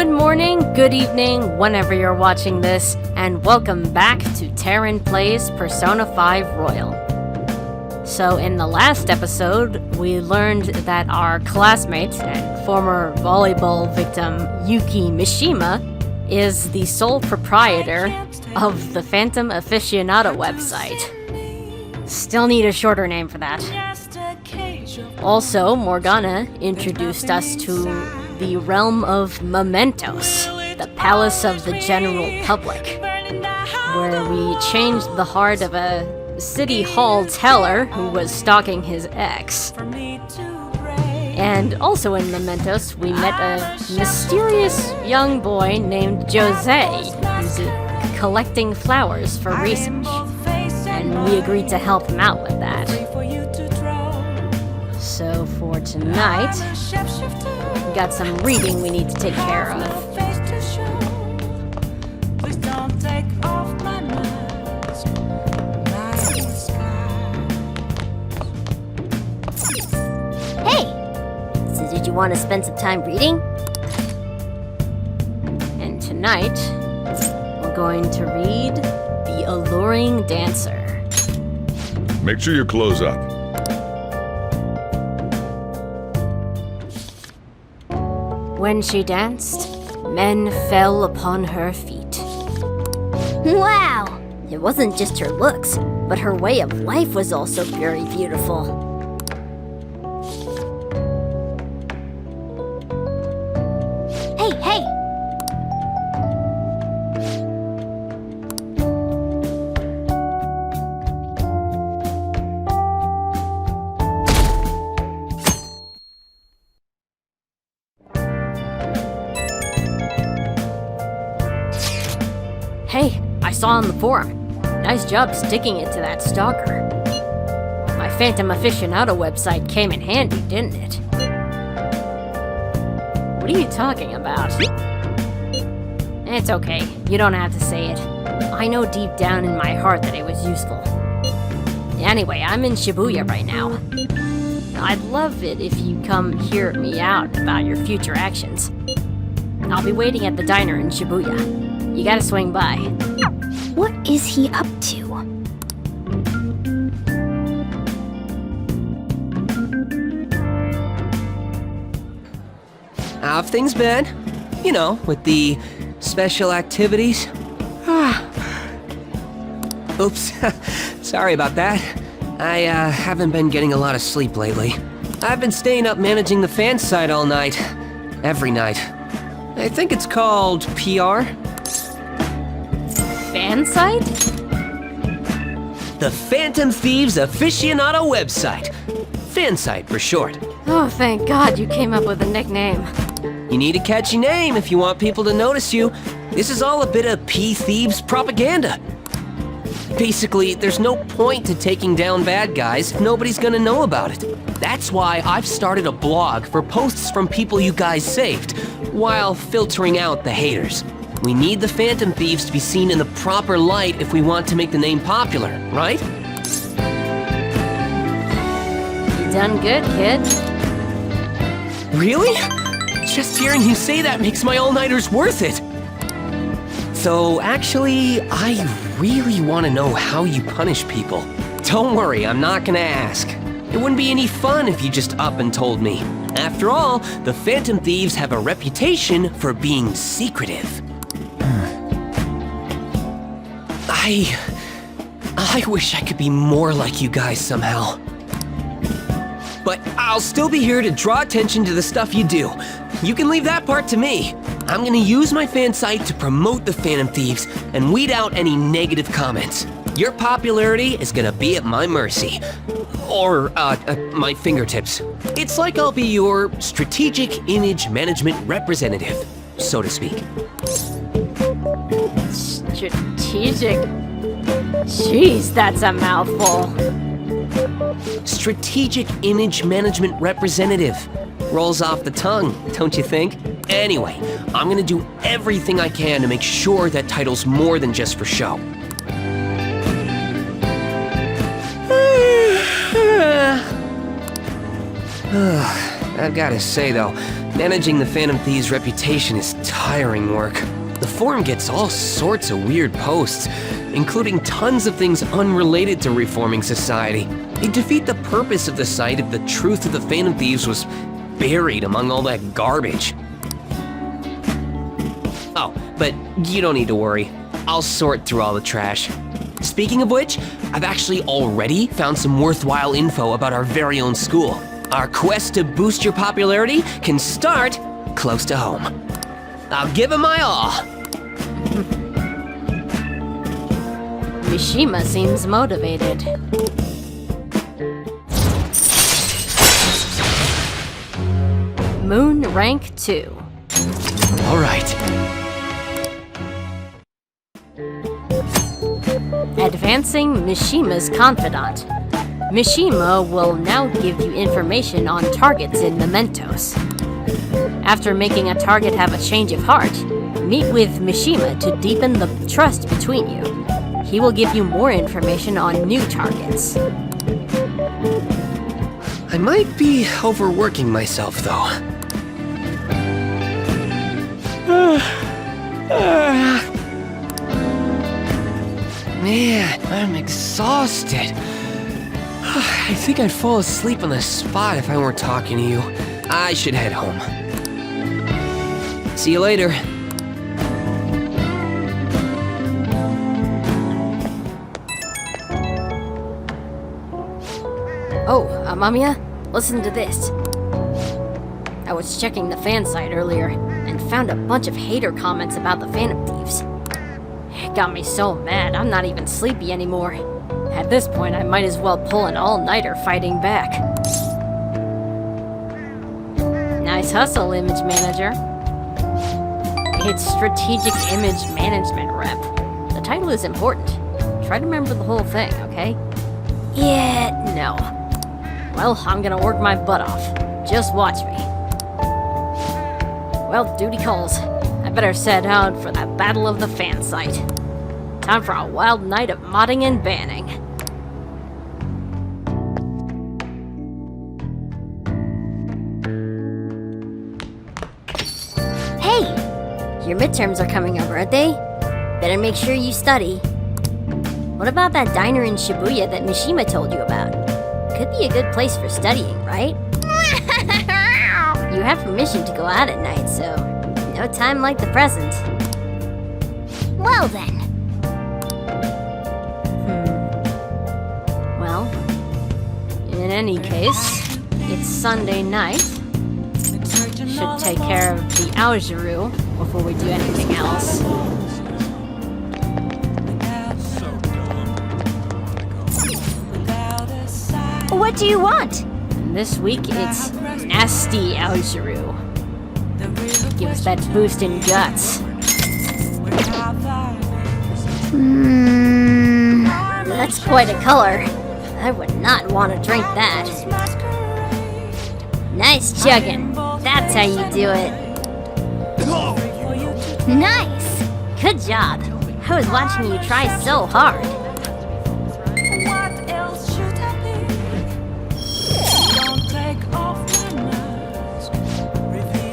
Good morning, good evening, whenever you're watching this, and welcome back to Taryn Plays Persona 5 Royal. So in the last episode, we learned that our classmate and former volleyball victim Yuki Mishima is the sole proprietor of the Phantom Aficionado website. Still need a shorter name for that. Also, Morgana introduced us to the realm of Mementos, the palace of the general public, where we changed the heart of a city hall teller who was stalking his ex. And also in Mementos, we met a mysterious young boy named Jose, who's collecting flowers for research, and we agreed to help him out with that. So for tonight, we got some reading we need to take care of. Hey! So did you want to spend some time reading? And tonight, we're going to read The Alluring Dancer. Make sure you close up. When she danced, men fell upon her feet. Wow! It wasn't just her looks, but her way of life was also very beautiful. Hey, hey! Hey, I saw on the forum. Nice job sticking it to that stalker. My Phantom Aficionado website came in handy, didn't it? What are you talking about? It's okay, you don't have to say it. I know deep down in my heart that it was useful. Anyway, I'm in Shibuya right now. I'd love it if you come hear me out about your future actions. I'll be waiting at the diner in Shibuya. You gotta swing by. What is he up to? How have things been? You know, with the special activities. Oops, sorry about that. I haven't been getting a lot of sleep lately. I've been staying up managing the fan site all night. Every night. I think it's called PR. Fan site? The Phantom Thieves Aficionado website. Fan site for short. Oh, thank God you came up with a nickname. You need a catchy name if you want people to notice you. This is all a bit of P-Thieves propaganda. Basically, there's no point to taking down bad guys if nobody's gonna know about it. That's why I've started a blog for posts from people you guys saved, while filtering out the haters. We need the Phantom Thieves to be seen in the proper light if we want to make the name popular, right? You done good, kid. Really? Just hearing you say that makes my all-nighters worth it. So, actually, I really want to know how you punish people. Don't worry, I'm not gonna ask. It wouldn't be any fun if you just up and told me. After all, the Phantom Thieves have a reputation for being secretive. I wish I could be more like you guys somehow. But I'll still be here to draw attention to the stuff you do. You can leave that part to me. I'm gonna use my fan site to promote the Phantom Thieves and weed out any negative comments. Your popularity is gonna be at my mercy. Or, my fingertips. It's like I'll be your strategic image management representative, so to speak. Strategic? Jeez, that's a mouthful. Strategic image management representative. Rolls off the tongue, don't you think? Anyway, I'm gonna do everything I can to make sure that title's more than just for show. I've gotta say though, Managing the Phantom Thieves' reputation is tiring work. The forum gets all sorts of weird posts, including tons of things unrelated to reforming society. It'd defeat the purpose of the site if the truth of the Phantom Thieves was buried among all that garbage. Oh, but you don't need to worry. I'll sort through all the trash. Speaking of which, I've actually already found some worthwhile info about our very own school. Our quest to boost your popularity can start close to home. I'll give it my all. Mishima seems motivated. Moon Rank 2. All right. Advancing Mishima's Confidant. Mishima will now give you information on targets in Mementos. After making a target have a change of heart, meet with Mishima to deepen the trust between you. He will give you more information on new targets. I might be overworking myself, though. Man, I'm exhausted. I think I'd fall asleep on the spot if I weren't talking to you. I should head home. See you later. Oh, Amamiya, listen to this. I was checking the fan site earlier and found a bunch of hater comments about the Phantom Thieves. It got me so mad, I'm not even sleepy anymore. At this point, I might as well pull an all-nighter fighting back. Nice hustle, Image Manager. It's Strategic Image Management Rep. The title is important. Try to remember the whole thing, okay? Yeah, no. Well, I'm gonna work my butt off. Just watch me. Well, duty calls. I better set out for that battle of the fan site. Time for a wild night of modding and banning. Hey! Your midterms are coming up, aren't they? Better make sure you study. What about that diner in Shibuya that Mishima told you about? Could be a good place for studying, right? You have permission to go out at night, so no time like the present. Well then. Well, in any case, it's Sunday night. Should take care of the Aojiru before we do anything else. What do you want? And this week, it's Nasty Aojiru. Gives that boost in guts. That's quite a color. I would not want to drink that. Nice chugging. That's how you do it. Nice. Good job. I was watching you try so hard.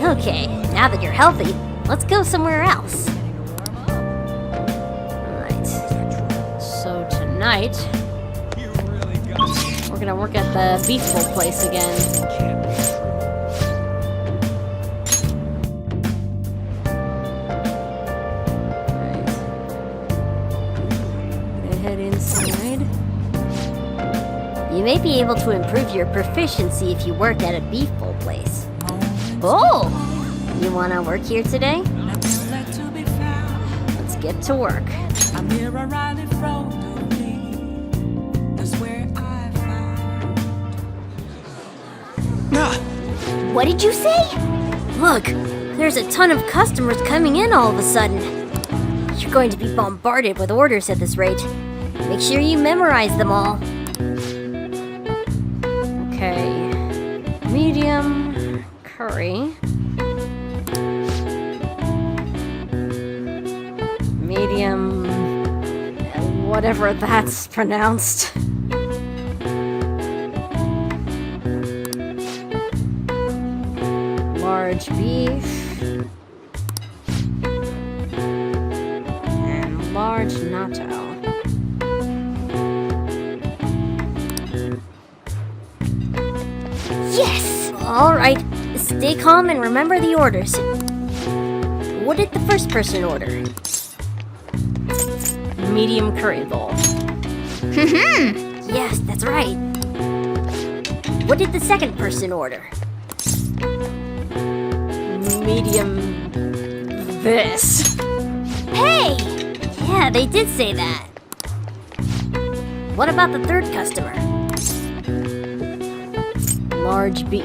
Okay, now that you're healthy, let's go somewhere else. Alright. So tonight, we're gonna work at the beef bowl place again. Alright. Gonna head inside. You may be able to improve your proficiency if you work at a beef bowl place. Oh! You wanna work here today? Let's get to work. What did you say? Look, there's a ton of customers coming in all of a sudden. You're going to be bombarded with orders at this rate. Make sure you memorize them all. Okay. Medium curry. Medium, whatever that's pronounced. large beef, and large natto. Yes! Alright, stay calm and remember the orders. What did the first person order? Medium curry bowl. Yes, that's right. What did the second person order? Medium this. Hey! Yeah, they did say that. What about the third customer? Large beef.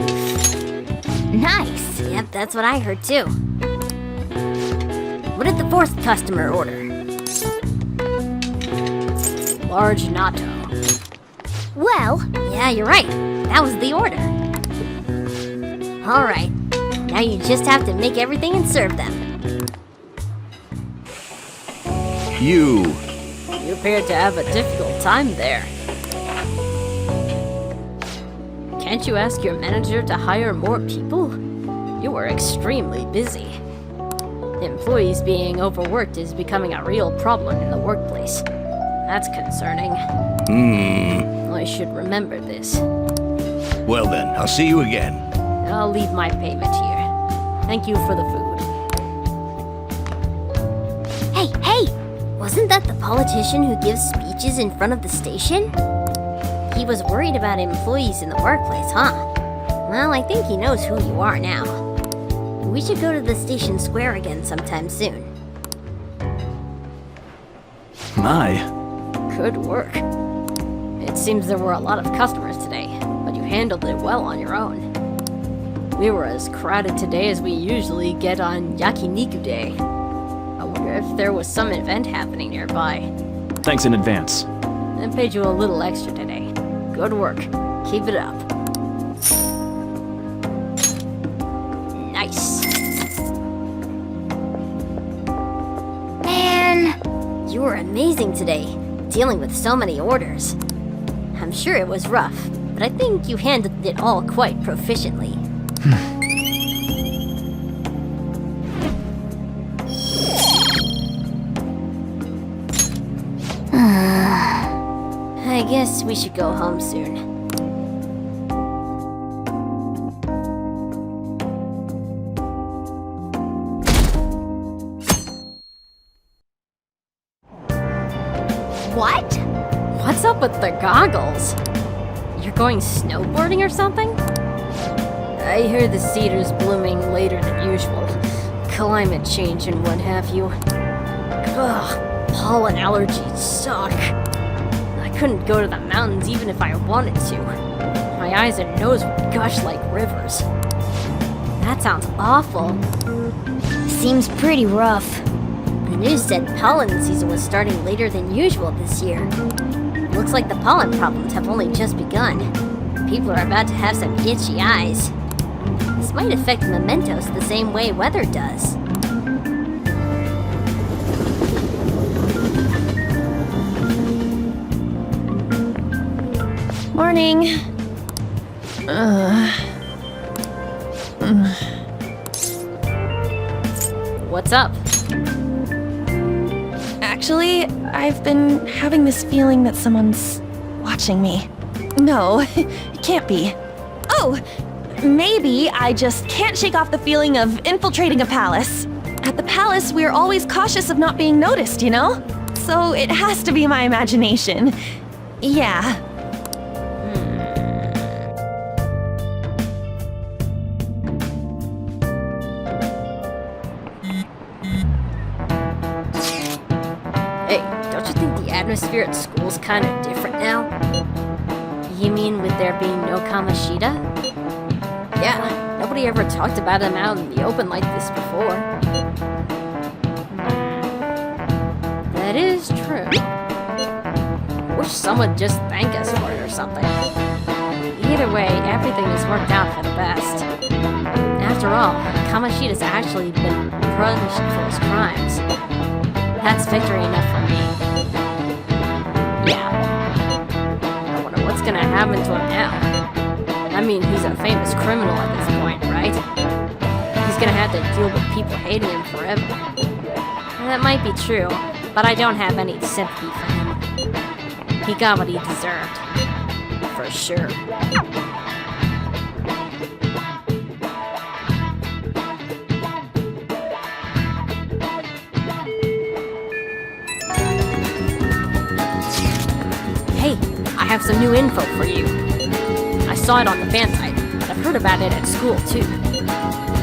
Nice! Yep, that's what I heard too. What did the fourth customer order? Large natto. Well, yeah, you're right. That was the order. Alright, now you just have to make everything and serve them. You. You appear to have a difficult time there. Can't you ask your manager to hire more people? You are extremely busy. Employees being overworked is becoming a real problem in the workplace. That's concerning. I should remember this. Well then, I'll see you again. I'll leave my payment here. Thank you for the food. Hey! Wasn't that the politician who gives speeches in front of the station? He was worried about employees in the workplace, huh? Well, I think he knows who you are now. We should go to the station square again sometime soon. My. Good work. It seems there were a lot of customers today, but you handled it well on your own. We were as crowded today as we usually get on Yakiniku Day. I wonder if there was some event happening nearby. Thanks in advance. I paid you a little extra today. Good work. Keep it up. Nice. Man! You were amazing today, dealing with so many orders. I'm sure it was rough, but I think you handled it all quite proficiently. I guess we should go home soon. What? What's up with the goggles? You're going snowboarding or something? I hear the cedar's blooming later than usual. Climate change and what have you. Ugh, pollen allergies suck. I couldn't go to the mountains even if I wanted to. My eyes and nose would gush like rivers. That sounds awful. Seems pretty rough. The news said pollen season was starting later than usual this year. Looks like the pollen problems have only just begun. People are about to have some itchy eyes. This might affect mementos the same way weather does. Morning. What's up? Actually, I've been having this feeling that someone's watching me. No, it can't be. Oh, maybe I just can't shake off the feeling of infiltrating a palace. At the palace, we're always cautious of not being noticed, you know? So it has to be my imagination. Yeah. Hey, don't you think the atmosphere at school's kind of different now? You mean with there being no Kamoshida? Yeah, nobody ever talked about him out in the open like this before. That is true. Wish someone would just thank us for it or something. Either way, everything has worked out for the best. After all, Kamoshida's actually been punished for his crimes. That's victory enough for me. Yeah. I wonder what's gonna happen to him now. I mean, he's a famous criminal at this point, right? had to deal with people hating him forever. And that might be true, but I don't have any sympathy for him. He got what he deserved. For sure. Hey, I have some new info for you. I saw it on the fan site, but I've heard about it at school too.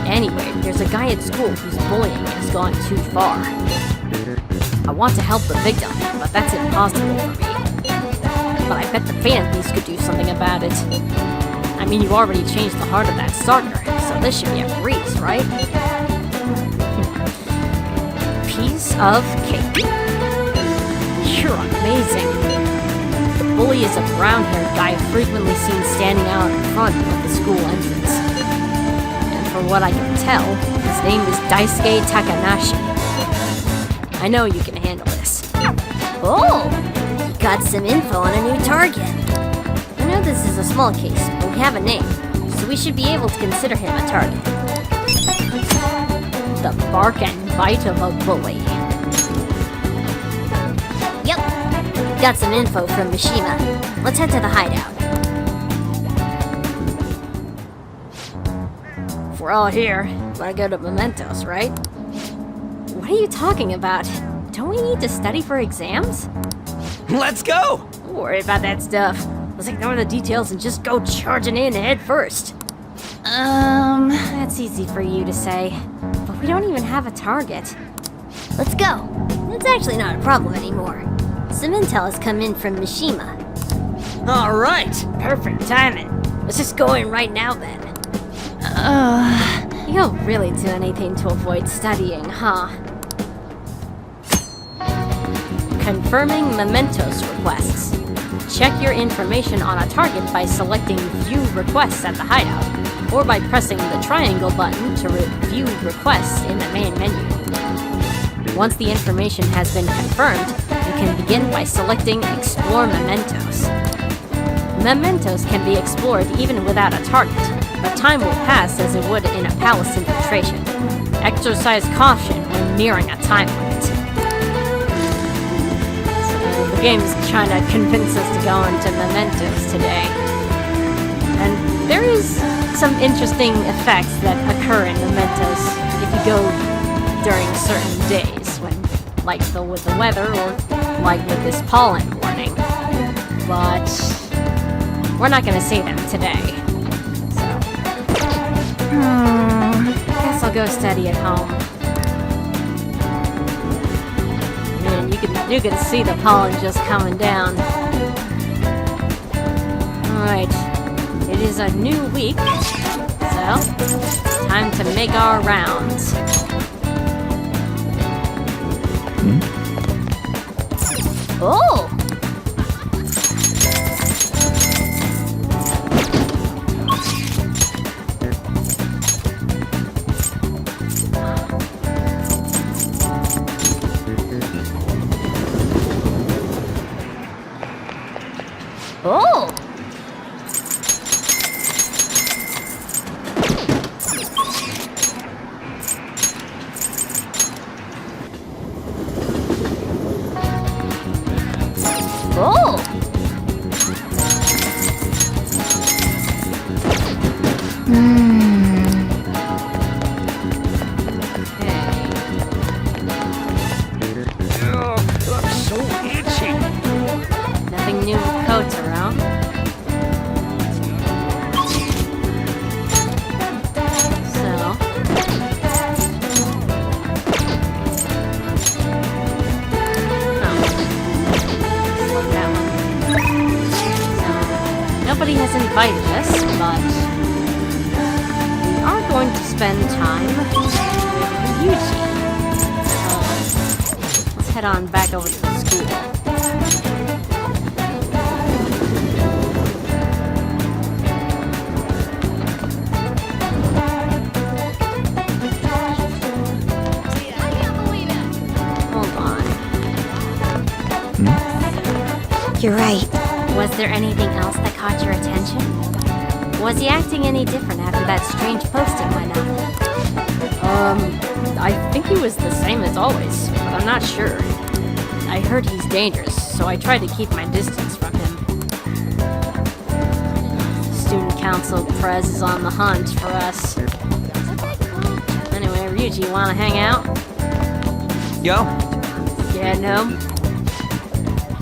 Anyway, there's a guy at school whose bullying has gone too far. I want to help the victim, but that's impossible for me. But I bet the fan at least could do something about it. I mean, you already changed the heart of that stalker, so this should be a breeze, right? Piece of cake. You're amazing. The bully is a brown-haired guy frequently seen standing out in front of the school entrance. And from what I can tell, his name is Daisuke Takanashi. I know you can handle this. Oh! You got some info on a new target. I know this is a small case, but we have a name, so we should be able to consider him a target. The bark and bite of a bully. Yep. Got some info from Mishima. Let's head to the hideout. If we're all here, wanna go to Mementos, right? What are you talking about? Don't we need to study for exams? Let's go! Don't worry about that stuff. Let's ignore the details and just go charging in head first. That's easy for you to say, but we don't even have a target. Let's go. It's actually not a problem anymore. Some intel has come in from Mishima. All right, perfect timing. Let's just go in right now then. You'll really do anything to avoid studying, huh? Confirming Mementos requests. Check your information on a target by selecting View Requests at the hideout, or by pressing the triangle button to review requests in the main menu. Once the information has been confirmed, you can begin by selecting Explore Mementos. Mementos can be explored even without a target, but time will pass as it would in a palace infiltration. Exercise caution when nearing a time limit. So the game's trying to convince us to go into Mementos today. And there is some interesting effects that occur in Mementos if you go during certain days, when, like with the weather, or like with this pollen warning. But we're not gonna see them today. So, guess I'll go study at home. Man, you can see the pollen just coming down. Alright, it is a new week, so time to make our rounds. Oh! Oh! Oh! I'm so itchy. Nothing new with Kotaro. So, look that one. So, nobody has invited us, but we are going to spend time with Ryuji. Let's head on back over to the school. Hold on. You're right. Was there anything else that caught your attention? Was he acting any different after that strange posting went up? I think he was the same as always, but I'm not sure. I heard he's dangerous, so I tried to keep my distance from him. Student Council Prez is on the hunt for us. Anyway, Ryuji, wanna hang out? Yo? Yeah, no?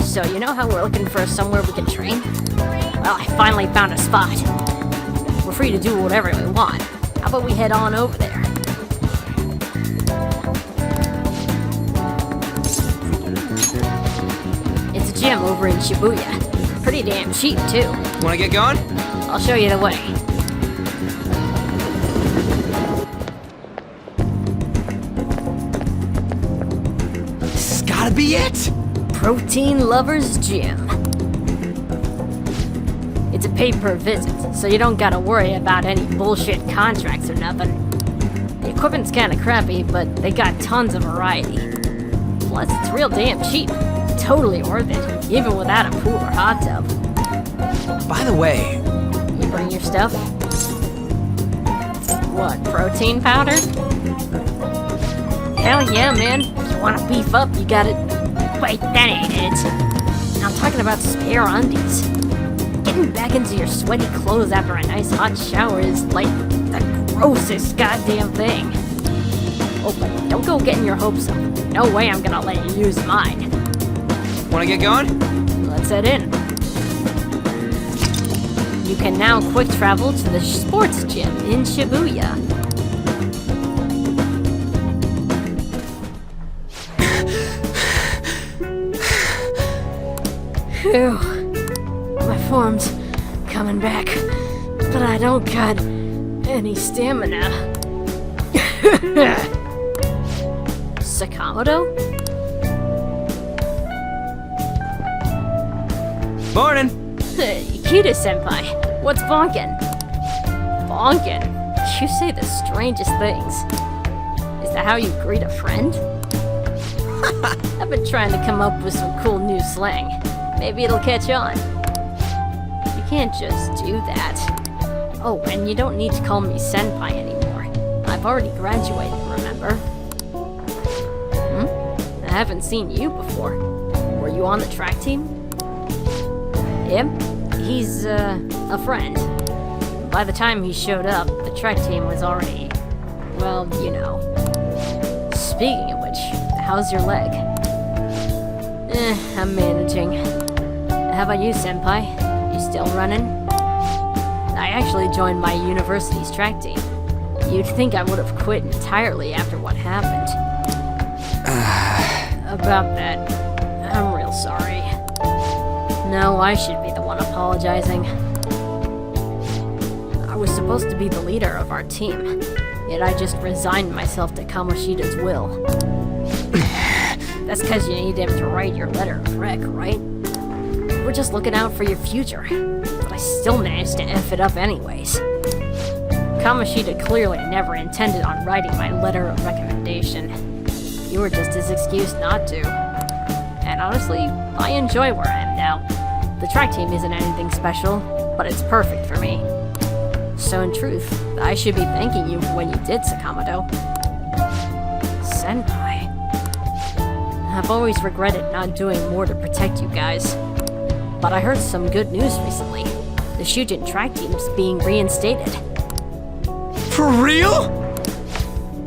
So, you know how we're looking for somewhere we can train? Well, I finally found a spot. We're free to do whatever we want. How about we head on over there? It's a gym over in Shibuya. Pretty damn cheap, too. Wanna get going? I'll show you the way. This has gotta be it! Protein Lovers Gym. It's a pay-per-visit, so you don't gotta worry about any bullshit contracts or nothing. The equipment's kinda crappy, but they got tons of variety. Plus, it's real damn cheap. Totally worth it, even without a pool or hot tub. By the way, You bring your stuff? What, protein powder? Hell yeah, man. If you wanna beef up, you gotta... Wait, that ain't it. I'm talking about spare undies. Getting back into your sweaty clothes after a nice hot shower is like the grossest goddamn thing. Oh, but don't go getting your hopes up. No way I'm gonna let you use mine. wanna get going? Let's head in. You can now quick travel to the sports gym in Shibuya. Phew. My form's coming back, but I don't got any stamina. Sakamoto? Morning! Ikeda-senpai, what's bonkin'? Bonkin'? You say the strangest things. Is that how you greet a friend? I've been trying to come up with some cool new slang. Maybe it'll catch on. You can't just do that. Oh, and you don't need to call me senpai anymore. I've already graduated, remember? I haven't seen you before. Were you on the track team? Yep. He's, a friend. By the time he showed up, the track team was already... well, you know. Speaking of which, how's your leg? I'm managing. How about you, senpai? You still running? I actually joined my university's track team. You'd think I would have quit entirely after what happened. About that, I'm real sorry. No, I should be the one apologizing. I was supposed to be the leader of our team, yet I just resigned myself to Kamoshida's will. That's because you need him to write your letter of rec, right? We're just looking out for your future, but I still managed to F it up anyways. Kamoshida clearly never intended on writing my letter of recommendation. You were just his excuse not to. And honestly, I enjoy where I am now. The track team isn't anything special, but it's perfect for me. So in truth, I should be thanking you for when you did, Sakamoto. Senpai. I've always regretted not doing more to protect you guys. But I heard some good news recently. The Shujin track team's being reinstated. For real?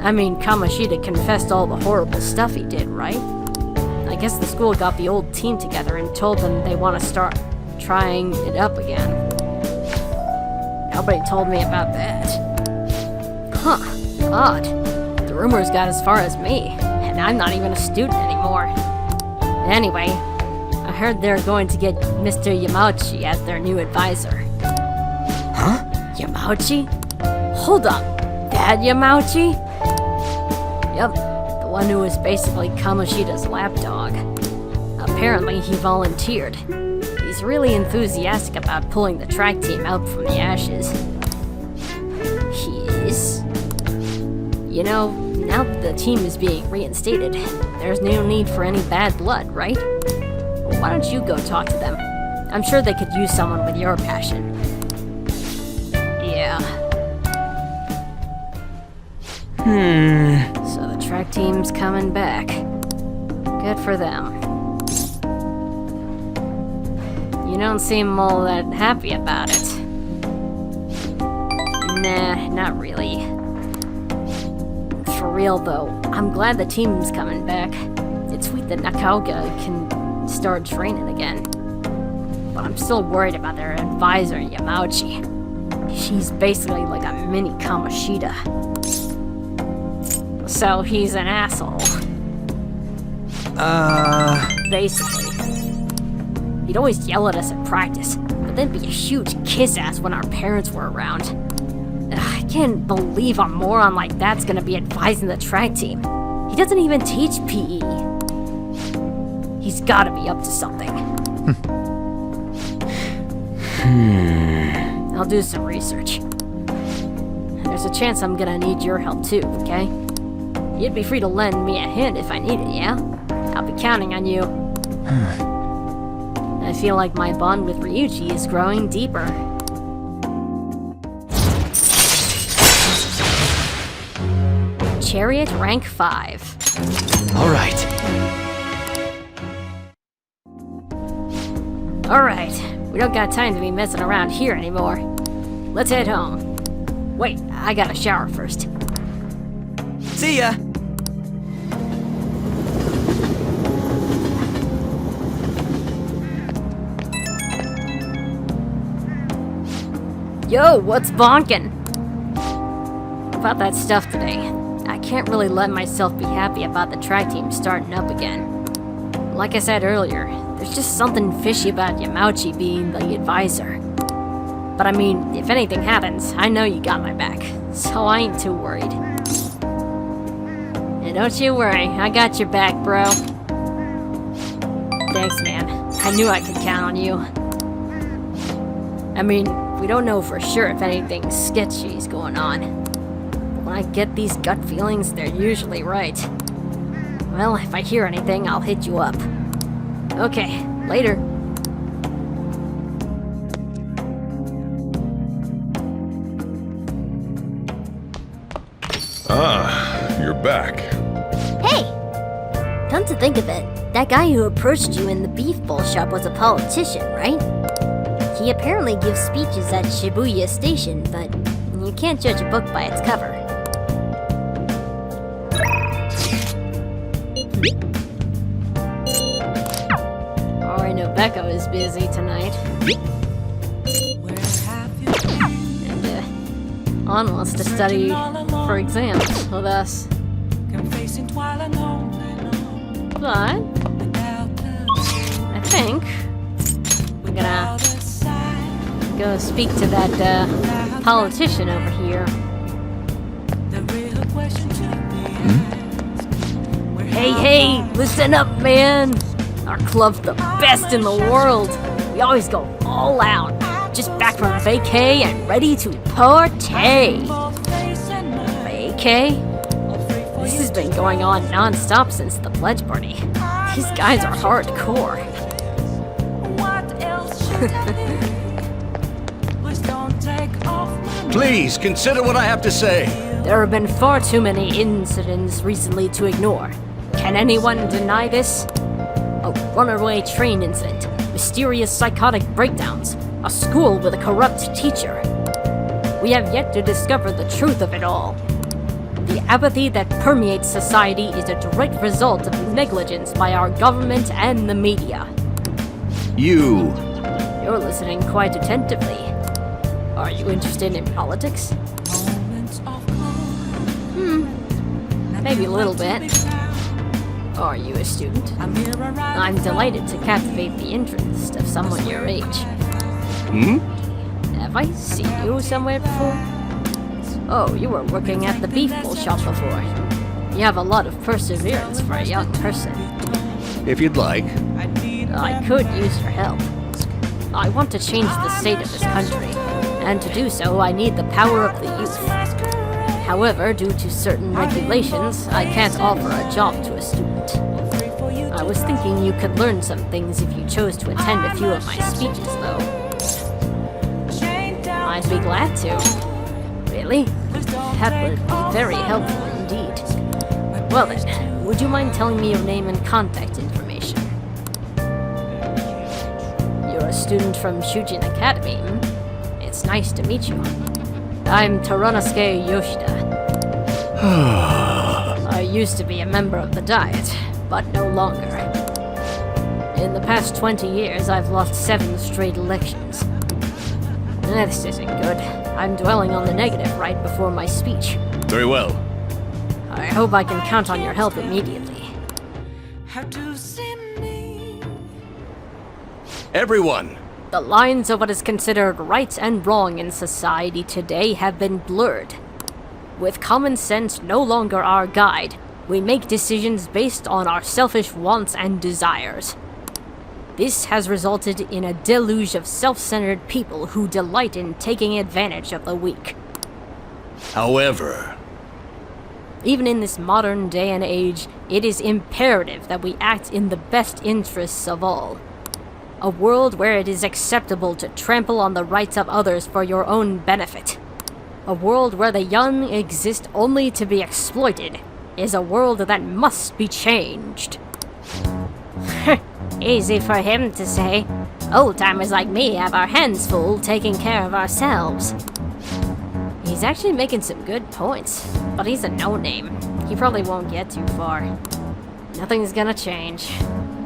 I mean, Kamoshida confessed all the horrible stuff he did, right? I guess the school got the old team together and told them they want to start trying it up again. Nobody told me about that. Huh, odd. The rumors got as far as me, and I'm not even a student anymore. Anyway, I heard they're going to get Mr. Yamauchi as their new advisor. Huh? Yamauchi? Hold up, that Yamauchi? Yep, the one who was basically Kamoshida's lapdog. Apparently he volunteered. He's really enthusiastic about pulling the track team out from the ashes. He is? You know, now that the team is being reinstated, there's no need for any bad blood, right? Why don't you go talk to them? I'm sure they could use someone with your passion. Yeah. So the track team's coming back. Good for them. You don't seem all that happy about it. Nah, not really. For real though, I'm glad the team's coming back. It's sweet that Nakaoka can start training again. But I'm still worried about their advisor, Yamauchi. She's basically like a mini Kamoshida. So he's an asshole. Basically. He'd always yell at us at practice, but then be a huge kiss-ass when our parents were around. I can't believe a moron like that's gonna be advising the track team. He doesn't even teach PE. He's gotta be up to something. I'll do some research. There's a chance I'm gonna need your help too, okay? You'd be free to lend me a hand if I need it, yeah? I'll be counting on you. I feel like my bond with Ryuji is growing deeper. Chariot Rank 5. Alright. Alright, we don't got time to be messing around here anymore. Let's head home. Wait, I gotta shower first. See ya! Yo, what's bonkin'? About that stuff today. I can't really let myself be happy about the track team starting up again. Like I said earlier, there's just something fishy about Yamauchi being the advisor. But I mean, if anything happens, I know you got my back, so I ain't too worried. And don't you worry, I got your back, bro. Thanks, man. I knew I could count on you. I mean, we don't know for sure if anything sketchy is going on. But when I get these gut feelings, they're usually right. Well, if I hear anything, I'll hit you up. Okay, later. Ah, you're back. Hey! Come to think of it, that guy who approached you in the beef bowl shop was a politician, right? He apparently gives speeches at Shibuya Station, but you can't judge a book by its cover. Oh, I know Becca is busy tonight. And, An wants to study for exams with us. But I think we're gonna go speak to that politician over here. Hey, listen up, man! Our club's the best in the world. We always go all out. Just back from vacay and ready to partay. Vacay? This has been going on non-stop since the pledge party. These guys are hardcore. Please consider what I have to say. There have been far too many incidents recently to ignore. Can anyone deny this? A runaway train incident, mysterious psychotic breakdowns, a school with a corrupt teacher. We have yet to discover the truth of it all. The apathy that permeates society is a direct result of negligence by our government and the media. You're listening quite attentively. Are you interested in politics? Maybe a little bit. Are you a student? I'm delighted to captivate the interest of someone your age. Have I seen you somewhere before? Oh, you were working at the beef bowl shop before. You have a lot of perseverance for a young person. If you'd like. I could use your help. I want to change the state of this country, and to do so I need the power of the youth. However, due to certain regulations, I can't offer a job to a student. I was thinking you could learn some things if you chose to attend a few of my speeches, though. I'd be glad to. Really? That would be very helpful Indeed. Well then, would you mind telling me your name and contact information? You're a student from Shujin Academy, hmm? It's nice to meet you. I'm Taranosuke Yoshida. I used to be a member of the Diet, but no longer. In the past 20 years, I've lost 7 straight elections. This isn't good. I'm dwelling on the negative right before my speech. Very well. I hope I can count on your help immediately. Everyone, The lines of what is considered right and wrong in society today have been blurred. With common sense no longer our guide, we make decisions based on our selfish wants and desires. This has resulted in a deluge of self-centered people who delight in taking advantage of the weak. however, Even in this modern day and age, it is imperative that we act in the best interests of all. A world where it is acceptable to trample on the rights of others for your own benefit. A world where the young exist only to be exploited is a world that must be changed. Easy for him to say. Old-timers like me have our hands full taking care of ourselves. He's actually making some good points, but he's a no-name. He probably won't get too far. Nothing's gonna change.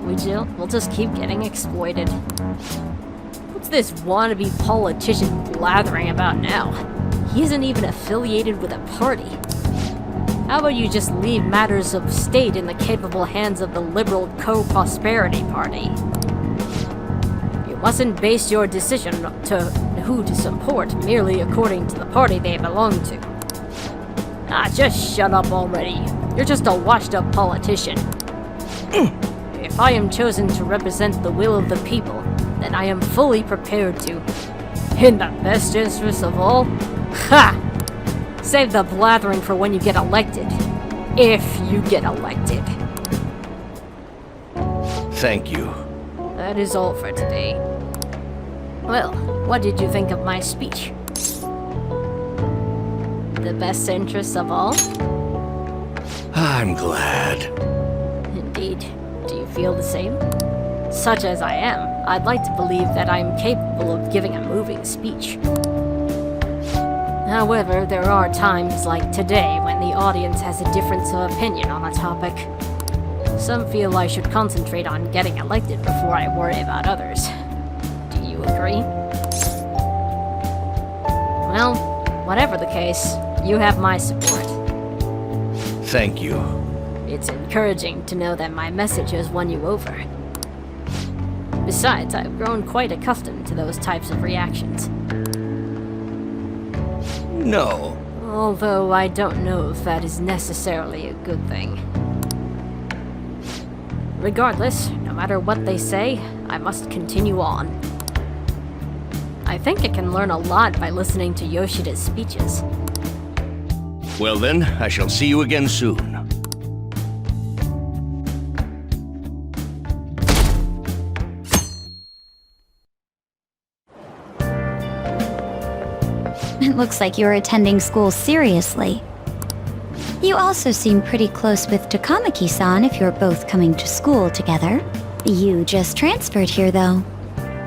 We'll just keep getting exploited. What's this wannabe politician blathering about now? He isn't even affiliated with a party. How about you just leave matters of state in the capable hands of the liberal Co-Prosperity Party? You mustn't base your decision to who to support merely according to the party they belong to. Just shut up already. You're just a washed-up politician. If I am chosen to represent the will of the people, then I am fully prepared to, in the best interest of all, save the blathering for when you get elected. If you get elected. thank you. That is all for today. Well, what did you think of my speech? The best interests of all? I'm glad. Indeed. Do you feel the same? Such as I am, I'd like to believe that I'm capable of giving a moving speech. However, there are times like today when the audience has a difference of opinion on a topic. Some feel I should concentrate on getting elected before I worry about others. Do you agree? Well, whatever the case, you have my support. Thank you. It's encouraging to know that my message has won you over. Besides, I've grown quite accustomed to those types of reactions. No. Although I don't know if that is necessarily a good thing. Regardless, no matter what they say, I must continue on. I think I can learn a lot by listening to Yoshida's speeches. Well then, I shall see you again soon. It looks like you're attending school seriously. You also seem pretty close with Takamaki-san if you're both coming to school together. You just transferred here, though.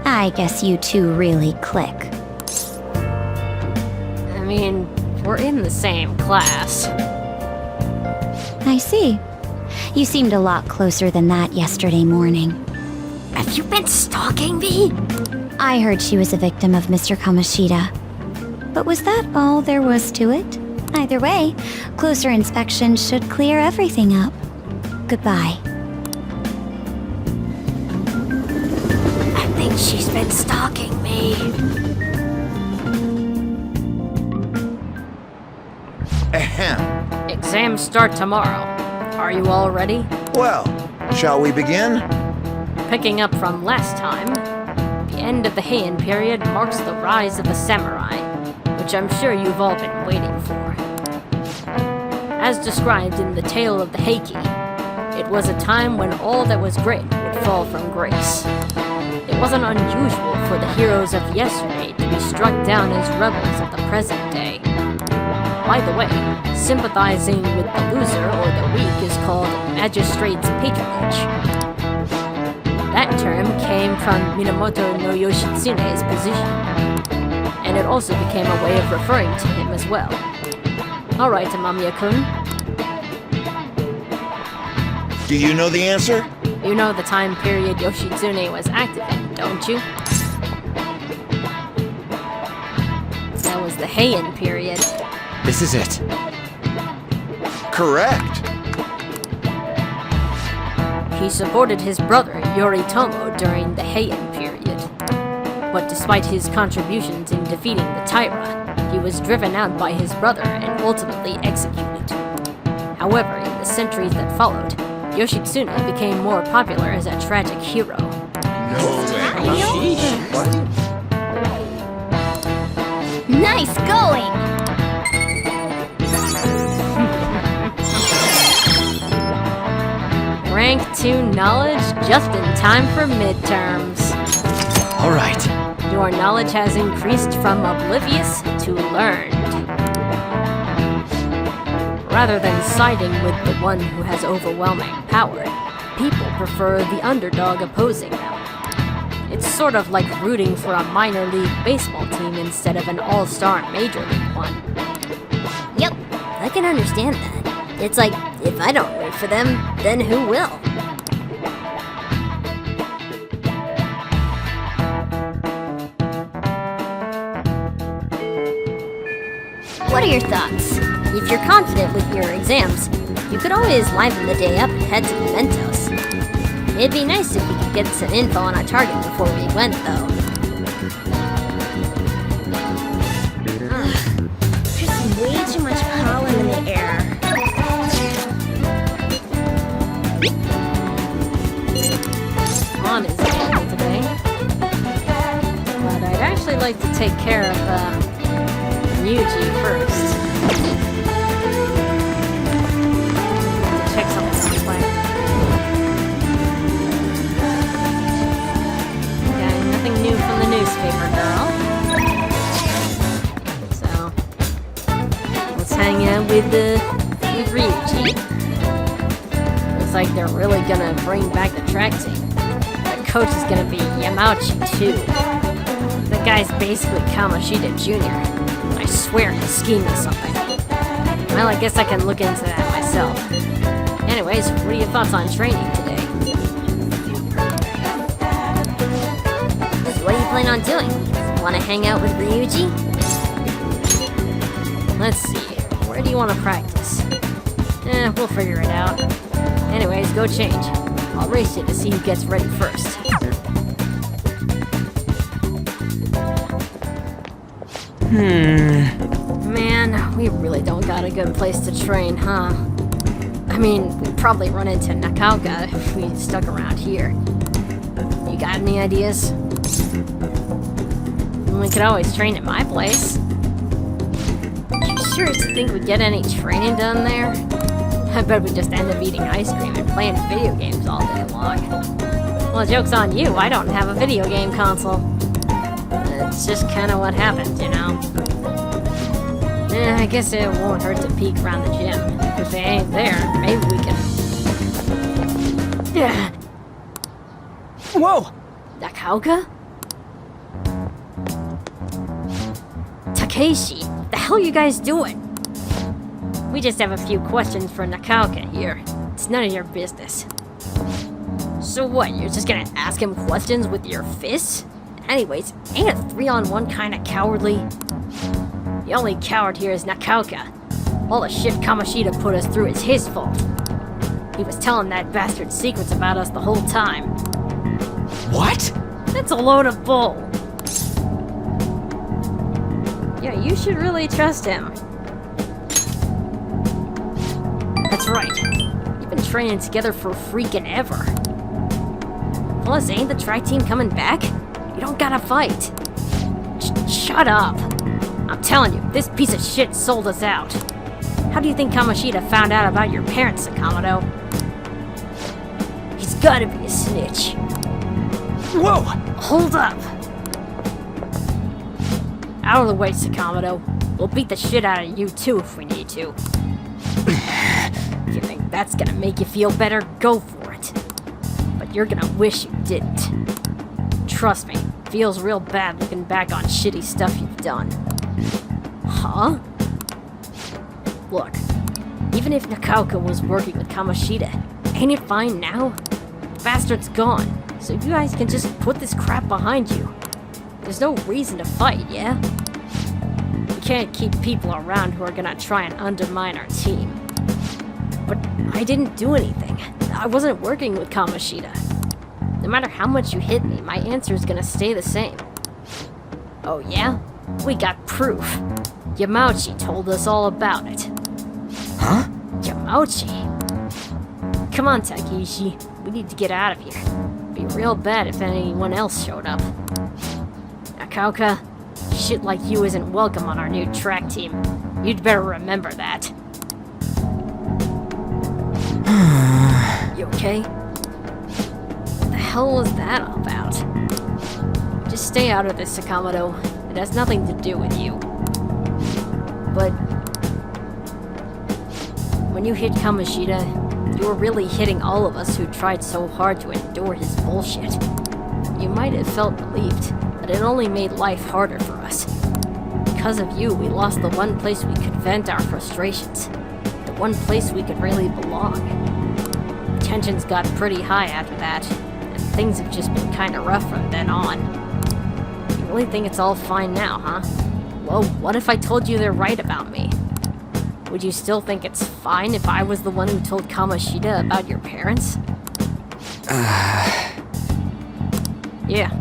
I guess you two really click. I mean, we're in the same class. I see. You seemed a lot closer than that yesterday morning. Have you been stalking me? I heard she was a victim of Mr. Kamoshida. But was that all there was to it? Either way, closer inspection should clear everything up. Goodbye. I think she's been stalking me. Ahem. Exams start tomorrow. Are you all ready? Well, shall we begin? Picking up from last time, the end of the Heian period marks the rise of the samurai, which I'm sure you've all been waiting for. As described in the Tale of the Heiki, it was a time when all that was great would fall from grace. It wasn't unusual for the heroes of yesterday to be struck down as rebels of the present day. By the way, sympathizing with the loser or the weak is called Magistrate's Patronage. That term came from Minamoto no Yoshitsune's position, and it also became a way of referring to him as well. Alright, Amamiya-kun. Do you know the answer? You know the time period Yoshitsune was active in, don't you? That was the Heian period. This is it. Correct. He supported his brother, Yoritomo, during the Heian period. But despite his contributions in defeating the Taira, he was driven out by his brother and ultimately executed. However, in the centuries that followed, Yoshitsune became more popular as a tragic hero. Nice going! Rank 2 knowledge just in time for midterms. Alright. Your knowledge has increased from oblivious to learned. Rather than siding with the one who has overwhelming power, people prefer the underdog opposing them. It's sort of like rooting for a minor league baseball team instead of an all-star major league one. Yep, I can understand that. It's like, if I don't root for them, then who will? What are your thoughts? If you're confident with your exams, you could always liven the day up and head to Mementos. It'd be nice if we could get some info on our target before we went, though. There's way too much pollen in the air. On is available today. But I'd actually like to take care of Ryuji first. Check something real quick. Okay, nothing new from the newspaper, girl. So, let's hang out with Ryuji. Looks like they're really gonna bring back the track team. The coach is gonna be Yamauchi too. That guy's basically Kamoshida Jr. I swear he's scheming something. Well, I guess I can look into that myself. Anyways, what are your thoughts on training today? What do you plan on doing? Want to hang out with Ryuji? Let's see. Where do you want to practice? We'll figure it out. Anyways, go change. I'll race you to see who gets ready first. Man, we really don't got a good place to train, huh? I mean, we'd probably run into Nakaoka if we stuck around here. You got any ideas? We could always train at my place. You sure think we'd get any training done there? I bet we'd just end up eating ice cream and playing video games all day long. Well, joke's on you, I don't have a video game console. It's just kinda what happened, you know? I guess it won't hurt to peek around the gym. If they ain't there, maybe we can... Yeah. Whoa! Nakaoka? Takeshi, the hell are you guys doing? We just have a few questions for Nakaoka here. It's none of your business. So what, you're just gonna ask him questions with your fists? Anyways, ain't a 3-on-1 kinda cowardly? The only coward here is Nakaoka. All the shit Kamoshida put us through is his fault. He was telling that bastard secrets about us the whole time. What? That's a load of bull. Yeah, you should really trust him. That's right. You've been training together for freaking ever. Plus, ain't the track team coming back? You don't gotta fight. Shut up. I'm telling you, this piece of shit sold us out. How do you think Kamoshida found out about your parents, Sakamoto? He's gotta be a snitch. Whoa! Hold up. Out of the way, Sakamoto. We'll beat the shit out of you too if we need to. If you think that's gonna make you feel better, go for it. But you're gonna wish you didn't. Trust me, feels real bad looking back on shitty stuff you've done. Huh? Look, even if Nakaoka was working with Kamoshida, ain't it fine now? The bastard's gone, so you guys can just put this crap behind you. There's no reason to fight, yeah? We can't keep people around who are gonna try and undermine our team. But I didn't do anything. I wasn't working with Kamoshida. No matter how much you hit me, my answer is gonna stay the same. Oh yeah? We got proof. Yamauchi told us all about it. Huh? Yamauchi? Come on, Takeshi. We need to get out of here. It'd be real bad if anyone else showed up. Nakaoka, shit like you isn't welcome on our new track team. You'd better remember that. You okay? What the hell was that all about? Just stay out of this, Sakamoto. It has nothing to do with you. But when you hit Kamoshida, you were really hitting all of us who tried so hard to endure his bullshit. You might have felt relieved, but it only made life harder for us. Because of you, we lost the one place we could vent our frustrations. The one place we could really belong. Tensions got pretty high after that, and things have just been kinda rough from then on. You really think it's all fine now, huh? Well, what if I told you they're right about me? Would you still think it's fine if I was the one who told Kamoshida about your parents? Yeah.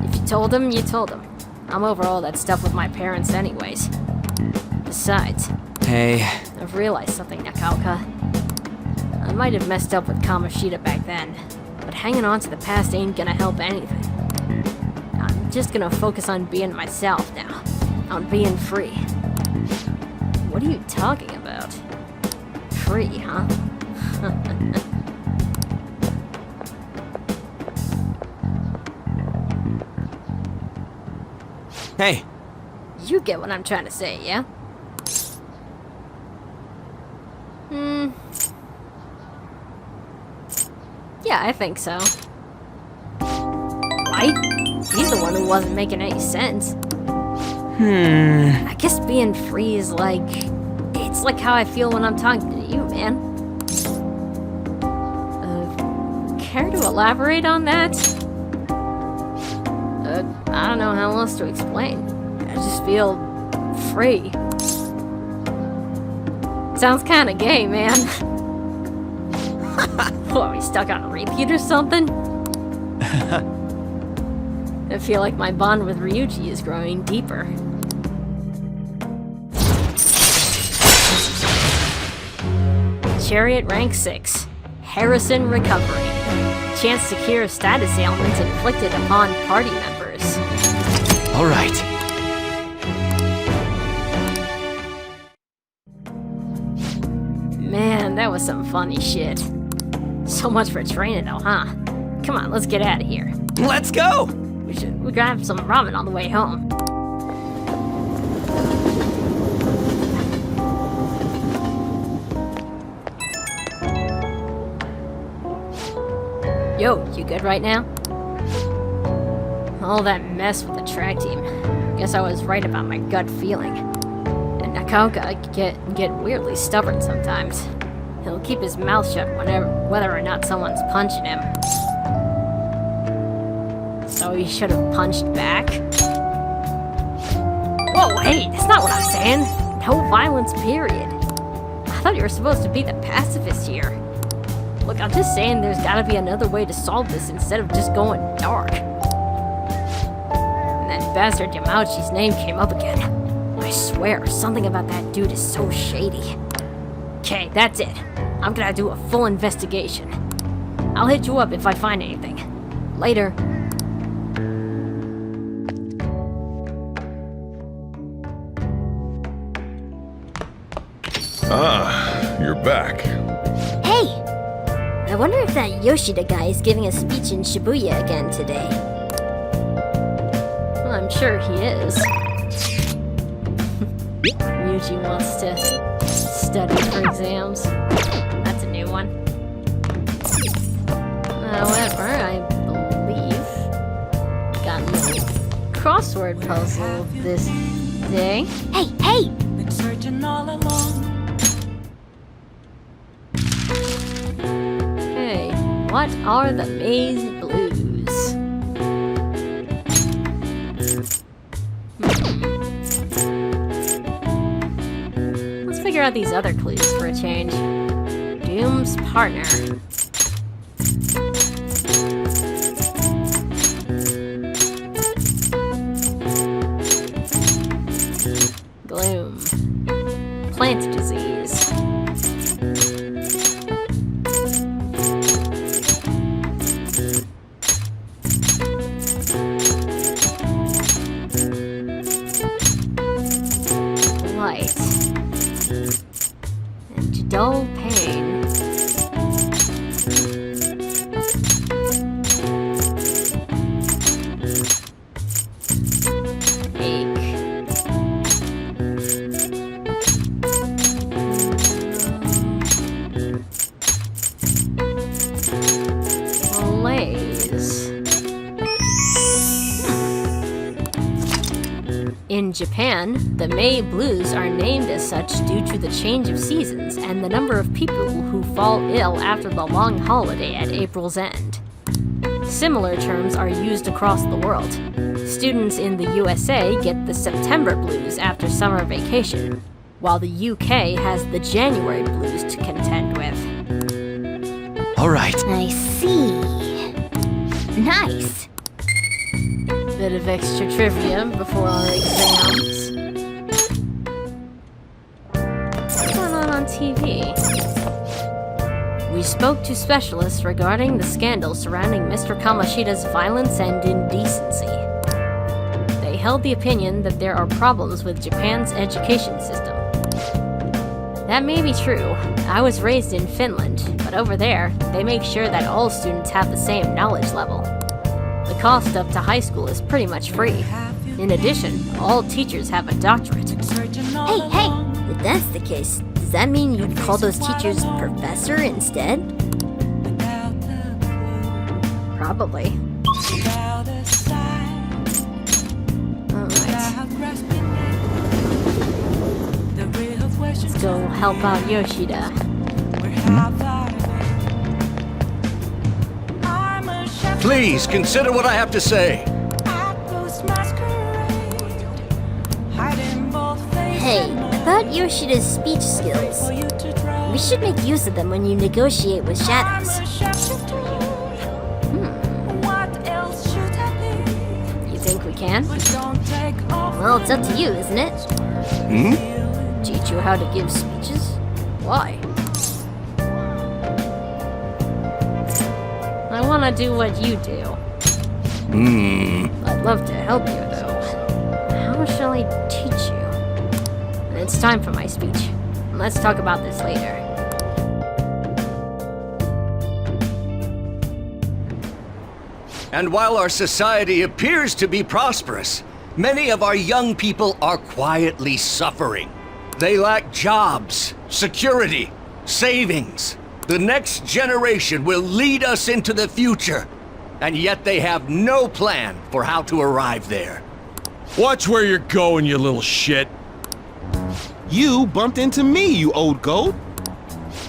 If you told him, you told him. I'm over all that stuff with my parents anyways. Besides... Hey. I've realized something, Nakaoka. I might have messed up with Kamoshida back then, but hanging on to the past ain't gonna help anything. I'm just gonna focus on being myself now. On being free. What are you talking about? Free, huh? Hey. You get what I'm trying to say, yeah? Yeah, I think so. Right? He's the one who wasn't making any sense. I guess being free is like... It's like how I feel when I'm talking to you, man. Care to elaborate on that? I don't know how else to explain. I just feel... free. Sounds kinda gay, man. What, are we stuck on a repeat or something? I feel like my bond with Ryuji is growing deeper. Chariot Rank 6. Harrison Recovery. Chance to cure status ailments inflicted upon party members. Alright. Man, that was some funny shit. So much for training though, huh? Come on, let's get out of here. Let's go! We're gonna have some ramen on the way home. Yo, you good right now? All that mess with the track team. Guess I was right about my gut feeling. And Nakaoka can get weirdly stubborn sometimes. He'll keep his mouth shut whether or not someone's punching him. So he should have punched back? Whoa, hey, that's not what I'm saying. No violence, period. I thought you were supposed to be the pacifist here. Look, I'm just saying there's gotta be another way to solve this instead of just going dark. And that bastard Yamauchi's name came up again. I swear, something about that dude is so shady. Okay, that's it. I'm gonna do a full investigation. I'll hit you up if I find anything. Later. Ah, you're back. Hey! I wonder if that Yoshida guy is giving a speech in Shibuya again today. Well, I'm sure he is. Ryuji wants to study for exams. That's a new one. However, I believe got a little crossword puzzle this day. Hey, hey! Been searching all along. Hey, what are the maze blues? Let's figure out these other clues for a change. Doom's partner. Gloom. Plant disease. Light. And dull pain. In Japan, the May Blues are named as such due to the change of seasons and the number of people who fall ill after the long holiday at April's end. Similar terms are used across the world. Students in the USA get the September Blues after summer vacation, while the UK has the January Blues to contend with. All right. I see. Nice. Bit of extra trivia before our exams. What's going on TV? We spoke to specialists regarding the scandal surrounding Mr. Kamoshida's violence and indecency. They held the opinion that there are problems with Japan's education system. That may be true. I was raised in Finland, but over there, they make sure that all students have the same knowledge level. The cost up to high school is pretty much free. In addition, all teachers have a doctorate. Hey, hey! If that's the case, does that mean you'd call those teachers professor instead? Probably. Alright. Let's go help out Yoshida. Please consider what I have to say. Hey, about Yoshida's speech skills. We should make use of them when you negotiate with shadows. You think we can? Well, it's up to you, isn't it? Teach you how to give speeches? Why? I want to do what you do. I'd love to help you, though. How shall I teach you? It's time for my speech. Let's talk about this later. And while our society appears to be prosperous, many of our young people are quietly suffering. They lack jobs, security, savings. The next generation will lead us into the future, and yet they have no plan for how to arrive there. Watch where you're going, you little shit. You bumped into me, you old goat.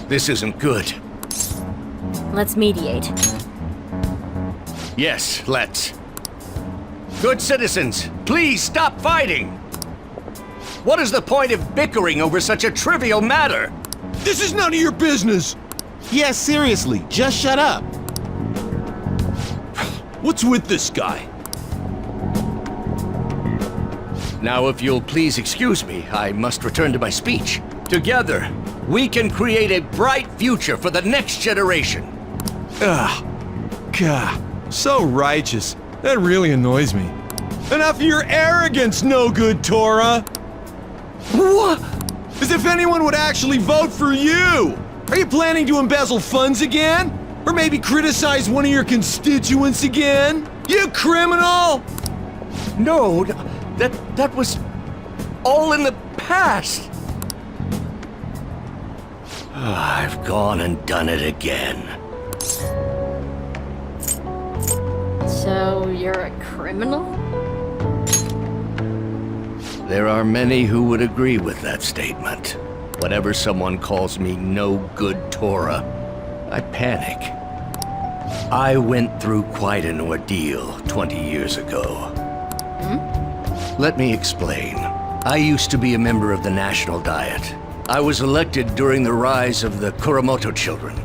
This isn't good. Let's mediate. Yes, let's. Good citizens, please stop fighting! What is the point of bickering over such a trivial matter? This is none of your business! Yeah, seriously, just shut up. What's with this guy? Now, if you'll please excuse me, I must return to my speech. Together, we can create a bright future for the next generation. Ugh. God, so righteous. That really annoys me. Enough of your arrogance, no good Tora! What? As if anyone would actually vote for you! Are you planning to embezzle funds again? Or maybe criticize one of your constituents again? You criminal! No, that was all in the past! I've gone and done it again. So, you're a criminal? There are many who would agree with that statement. Whenever someone calls me no good Torah, I panic. I went through quite an ordeal 20 years ago. Let me explain. I used to be a member of the National Diet. I was elected during the rise of the Kuramoto children.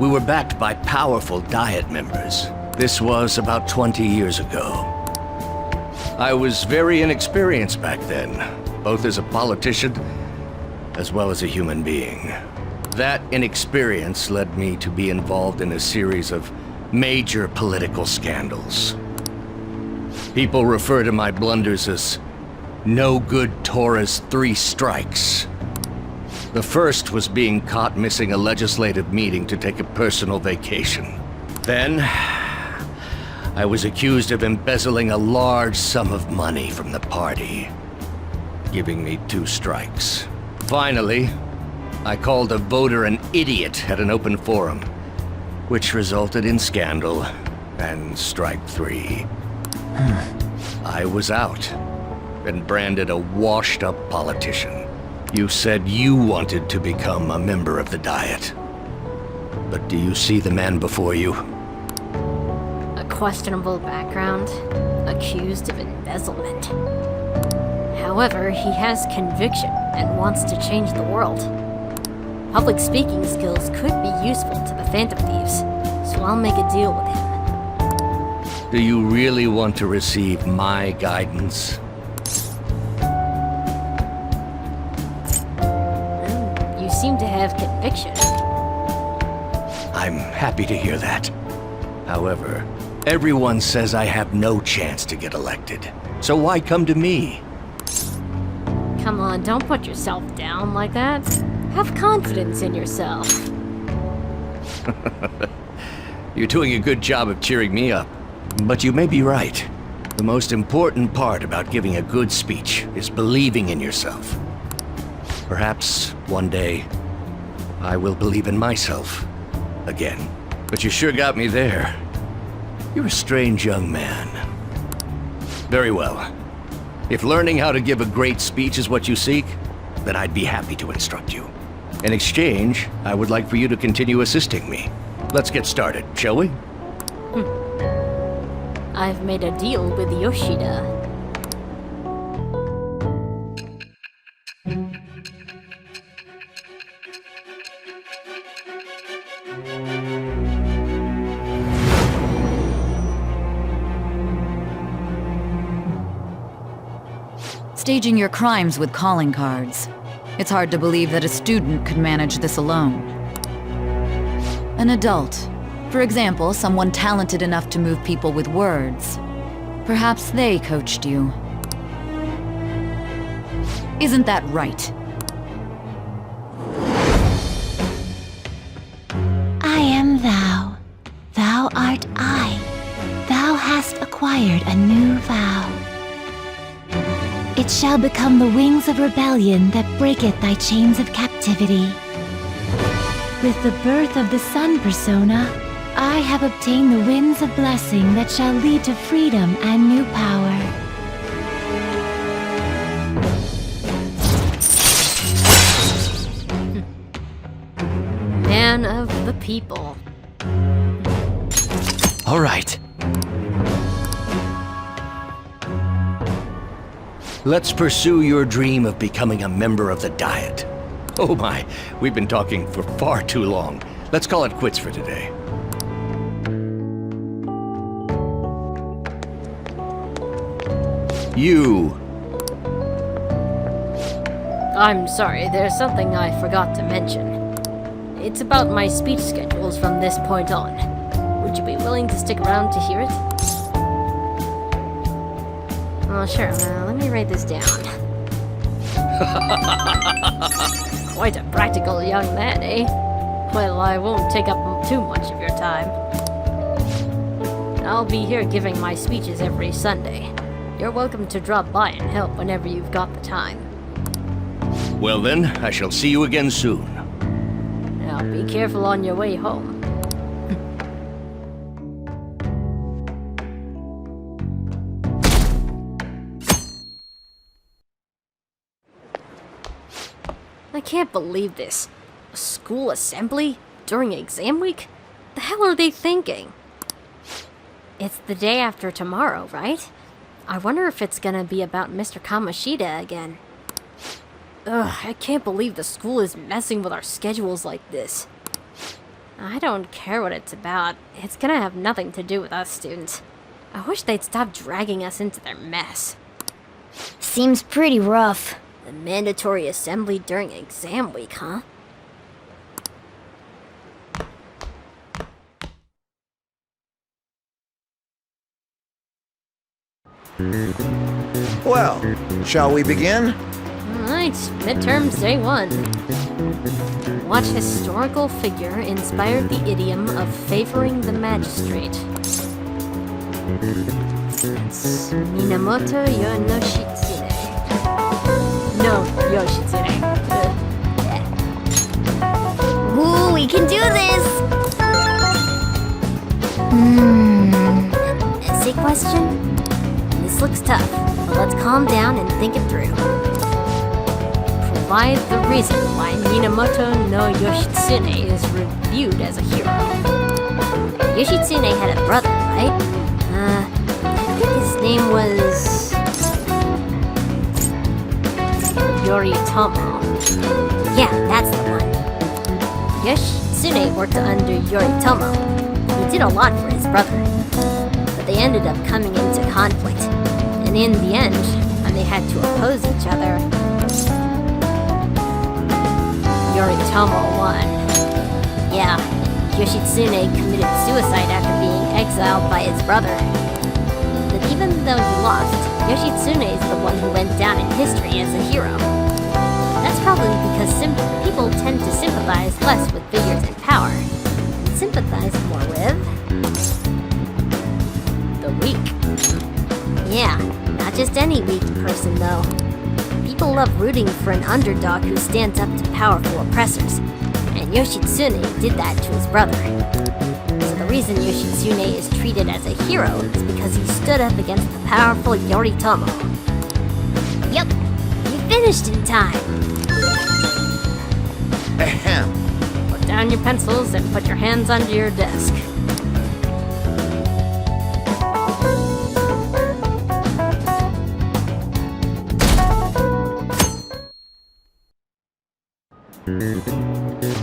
We were backed by powerful Diet members. This was about 20 years ago. I was very inexperienced back then, both as a politician as well as a human being. That inexperience led me to be involved in a series of major political scandals. People refer to my blunders as no good Torah's 3 strikes. The first was being caught missing a legislative meeting to take a personal vacation. Then, I was accused of embezzling a large sum of money from the party, giving me 2 strikes. Finally, I called a voter an idiot at an open forum, which resulted in scandal and strike 3. I was out and branded a washed-up politician. You said you wanted to become a member of the Diet. But do you see the man before you? A questionable background, accused of embezzlement. However, he has conviction and wants to change the world. Public speaking skills could be useful to the Phantom Thieves, so I'll make a deal with him. Do you really want to receive my guidance? You seem to have conviction. I'm happy to hear that. However, everyone says I have no chance to get elected. So why come to me? Come on, don't put yourself down like that. Have confidence in yourself. You're doing a good job of cheering me up. But you may be right. The most important part about giving a good speech is believing in yourself. Perhaps one day, I will believe in myself again. But you sure got me there. You're a strange young man. Very well. If learning how to give a great speech is what you seek, then I'd be happy to instruct you. In exchange, I would like for you to continue assisting me. Let's get started, shall we? I've made a deal with Yoshida. Staging your crimes with calling cards. It's hard to believe that a student could manage this alone. An adult. For example, someone talented enough to move people with words. Perhaps they coached you. Isn't that right? I am thou. Thou art I. Thou hast acquired a new vow. It shall become the wings of rebellion that breaketh thy chains of captivity. With the birth of the Sun persona, I have obtained the winds of blessing that shall lead to freedom and new power. Man of the people. All right. Let's pursue your dream of becoming a member of the Diet. Oh my, we've been talking for far too long. Let's call it quits for today. You. I'm sorry, there's something I forgot to mention. It's about my speech schedules from this point on. Would you be willing to stick around to hear it? Oh, sure. Let me write this down. Quite a practical young man, eh? Well, I won't take up too much of your time. I'll be here giving my speeches every Sunday. You're welcome to drop by and help whenever you've got the time. Well then, I shall see you again soon. Now, be careful on your way home. I can't believe this. A school assembly? During exam week? The hell are they thinking? It's the day after tomorrow, right? I wonder if it's gonna be about Mr. Kamoshida again. Ugh, I can't believe the school is messing with our schedules like this. I don't care what it's about. It's gonna have nothing to do with us students. I wish they'd stop dragging us into their mess. Seems pretty rough. The mandatory assembly during exam week, huh? Well, shall we begin? Alright, midterms day 1. What historical figure inspired the idiom of favoring the magistrate? It's Minamoto Yoshitsune. No, Yoshitsune. Ooh, we can do this! Essay question? This looks tough, but let's calm down and think it through. Provide the reason why Minamoto no Yoshitsune is reviewed as a hero. Yoshitsune had a brother, right? I think his name was... Yoritomo. Yeah, that's the one. Yoshitsune worked under Yoritomo. He did a lot for his brother. But they ended up coming into conflict. And in the end, when they had to oppose each other, Yoritomo won. yeah, Yoshitsune committed suicide after being exiled by his brother. But even though he lost, Yoshitsune is the one who went down in history as a hero. That's probably because people tend to sympathize less with figures in power, and sympathize more with... the weak. Yeah, not just any weak person, though. People love rooting for an underdog who stands up to powerful oppressors, and Yoshitsune did that to his brother. So the reason Yoshitsune is treated as a hero is because he stood up against the powerful Yoritomo. Yep, you finished in time. Ahem. Put down your pencils and put your hands under your desk.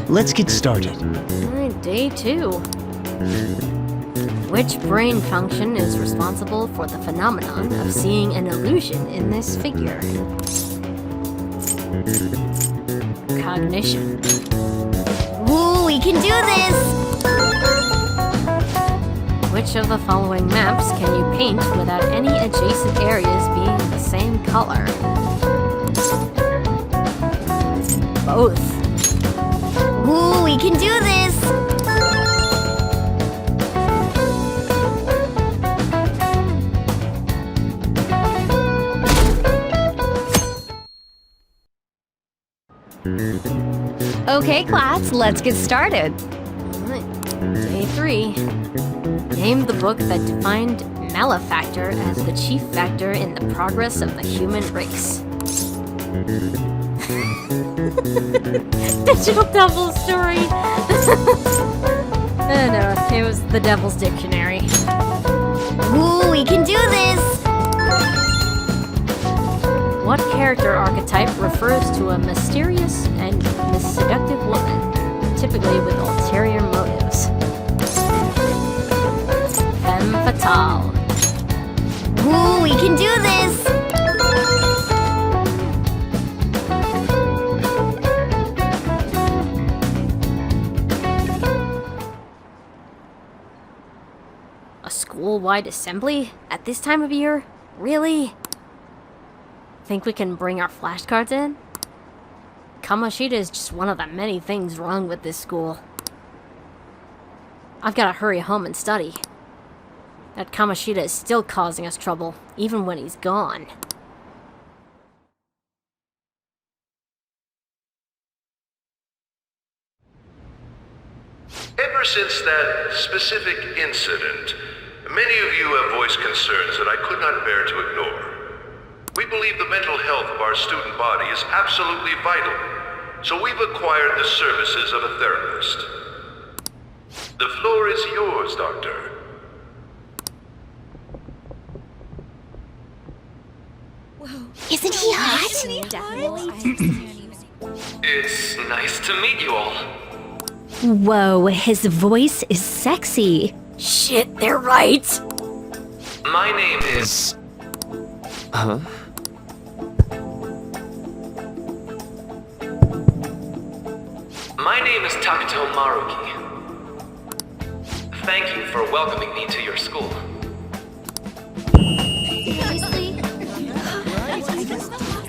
Let's get started. Alright, day 2. Which brain function is responsible for the phenomenon of seeing an illusion in this figure? Cognition. Ooh, we can do this! Which of the following maps can you paint without any adjacent areas being the same color? Both. Ooh, we can do this! Okay, class, let's get started. Alright, day 3. Name the book that defined malefactor as the chief factor in the progress of the human race. Digital Devil Story! No, it was the Devil's Dictionary. Ooh, we can do this! What character archetype refers to a mysterious and seductive woman, typically with ulterior motives? Femme fatale. Ooh, we can do this! A school-wide assembly? At this time of year? Really? Think we can bring our flashcards in? Kamoshida is just one of the many things wrong with this school. I've gotta hurry home and study. That Kamoshida is still causing us trouble, even when he's gone. Ever since that specific incident, many of you have voiced concerns that I could not bear to ignore. We believe the mental health of our student body is absolutely vital, so we've acquired the services of a therapist. The floor is yours, Doctor. Isn't he hot? It's nice to meet you all. Whoa, his voice is sexy. Shit, they're right. My name is... Huh? My name is Takuto Maruki. Thank you for welcoming me to your school.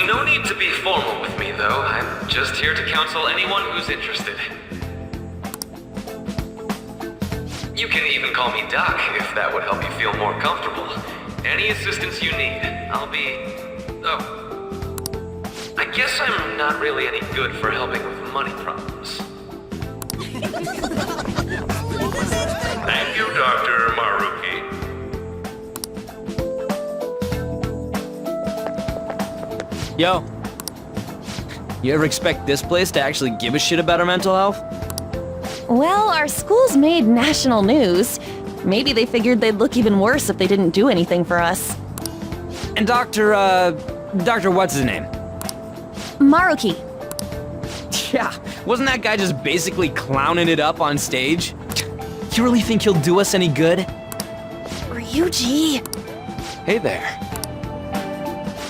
No need to be formal with me, though. I'm just here to counsel anyone who's interested. You can even call me Doc, if that would help you feel more comfortable. Any assistance you need, I'll be... Oh. I guess I'm not really any good for helping with money problems. Thank you, Dr. Maruki. Yo, you ever expect this place to actually give a shit about our mental health? Well, our school's made national news. Maybe they figured they'd look even worse if they didn't do anything for us. And Dr. what's his name? Maruki. Yeah, wasn't that guy just basically clowning it up on stage? You really think he'll do us any good? Ryuji. Hey there.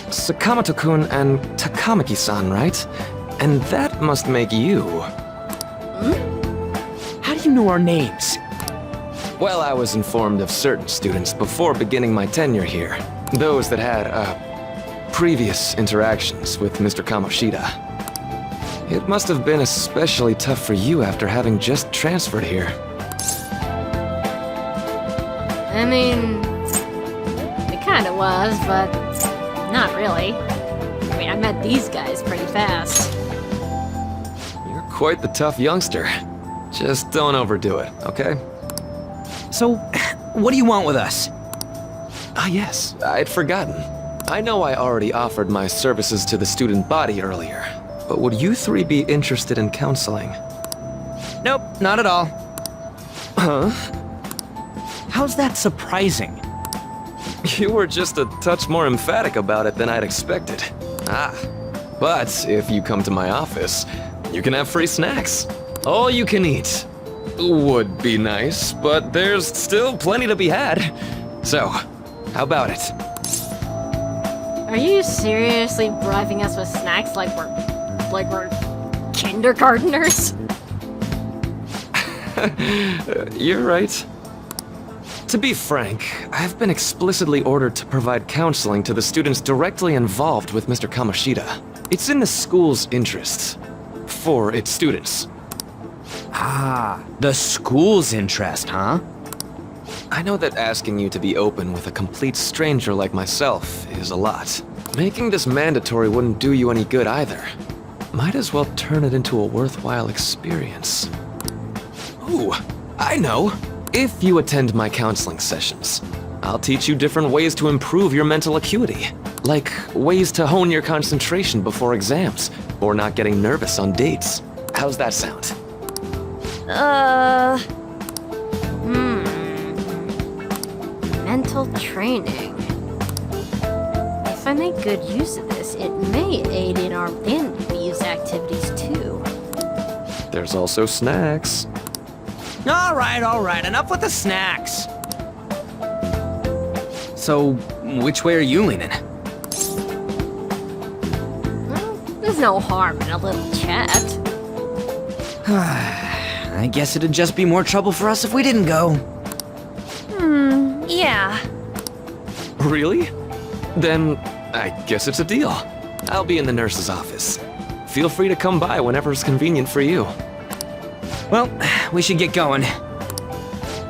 Sakamoto-kun and Takamaki-san, right? And that must make you... How do you know our names? Well, I was informed of certain students before beginning my tenure here. Those that had, previous interactions with Mr. Kamoshida. It must have been especially tough for you after having just transferred here. I mean, it kinda was, but not really. I mean, I met these guys pretty fast. You're quite the tough youngster. Just don't overdo it, okay? So, what do you want with us? Ah yes, I'd forgotten. I know I already offered my services to the student body earlier, but would you three be interested in counseling? Nope, not at all. Huh? How's that surprising? You were just a touch more emphatic about it than I'd expected. Ah, but if you come to my office, you can have free snacks. All you can eat. Would be nice, but there's still plenty to be had. So, how about it? Are you seriously bribing us with snacks like we're kindergartners? You're right. To be frank, I've been explicitly ordered to provide counseling to the students directly involved with Mr. Kamoshida. It's in the school's interests. For its students. Ah, the school's interest, huh? I know that asking you to be open with a complete stranger like myself is a lot. Making this mandatory wouldn't do you any good either. Might as well turn it into a worthwhile experience. Ooh, I know! If you attend my counseling sessions, I'll teach you different ways to improve your mental acuity. Like ways to hone your concentration before exams, or not getting nervous on dates. How's that sound? Mental training. If I make good use of this, it may aid in our land-use activities too. There's also snacks. All right, enough with the snacks. So, which way are you leaning? Well, there's no harm in a little chat. I guess it'd just be more trouble for us if we didn't go. Yeah. Really? Then, I guess it's a deal. I'll be in the nurse's office. Feel free to come by whenever it's convenient for you. Well, we should get going.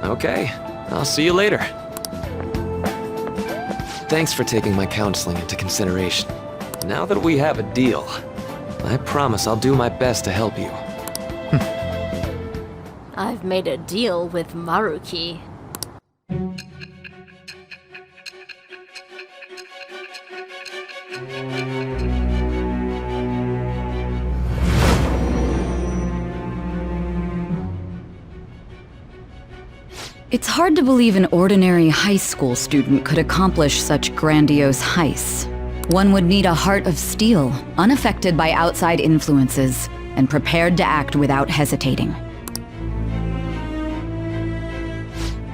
Okay, I'll see you later. Thanks for taking my counseling into consideration. Now that we have a deal, I promise I'll do my best to help you. I've made a deal with Maruki. It's hard to believe an ordinary high school student could accomplish such grandiose heists. One would need a heart of steel, unaffected by outside influences, and prepared to act without hesitating.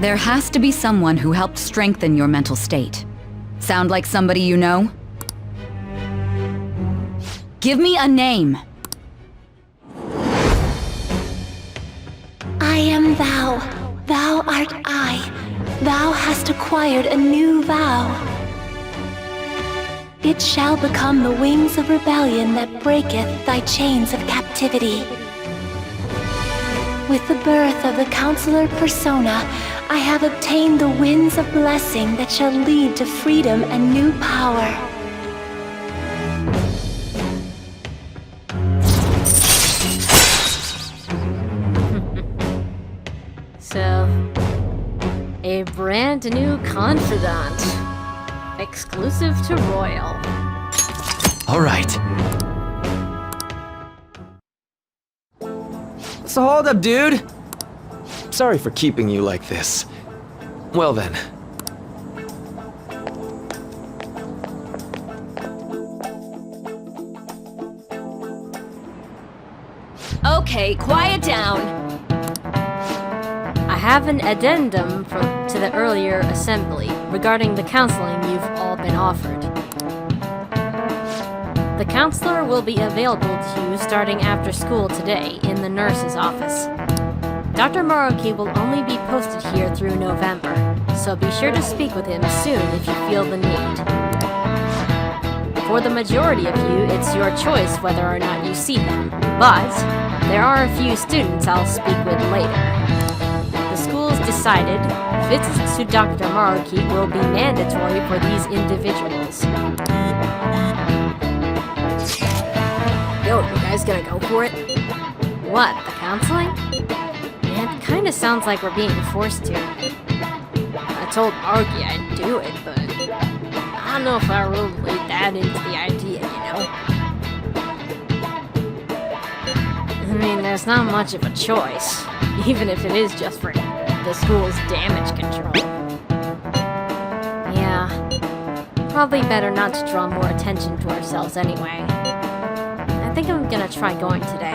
There has to be someone who helped strengthen your mental state. Sound like somebody you know? Give me a name! I am thou. Thou art I. Thou hast acquired a new vow. It shall become the wings of rebellion that breaketh thy chains of captivity. With the birth of the Councillor Persona, I have obtained the winds of blessing that shall lead to freedom and new power. So, a brand new confidant. Exclusive to Royal. Alright. So hold up, dude! Sorry for keeping you like this. Well then. Okay, quiet down. I have an addendum to the earlier assembly regarding the counseling you've all been offered. The counselor will be available to you starting after school today in the nurse's office. Dr. Maruki will only be posted here through November, so be sure to speak with him soon if you feel the need. For the majority of you, it's your choice whether or not you see him, but there are a few students I'll speak with later. The school's decided visits to Dr. Maruki will be mandatory for these individuals. Yo, you guys gonna go for it? What, the counseling? It kinda sounds like we're being forced to. I told Maruki I'd do it, but I don't know if I really that into the idea, you know? I mean, there's not much of a choice, even if it is just for the school's damage control. Yeah, probably better not to draw more attention to ourselves anyway. I think I'm gonna try going today.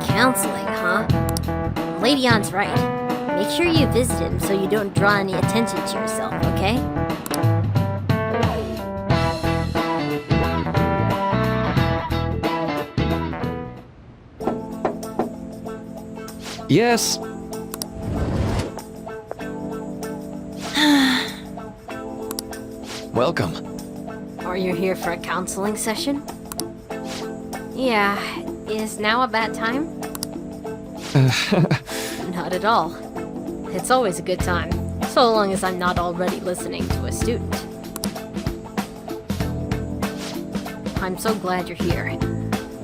Counseling, huh? Lady Ann's right. Make sure you visit him so you don't draw any attention to yourself, okay? Yes. Welcome. Are you here for a counseling session? Yeah, is now a bad time? Not at all. It's always a good time, so long as I'm not already listening to a student. I'm so glad you're here.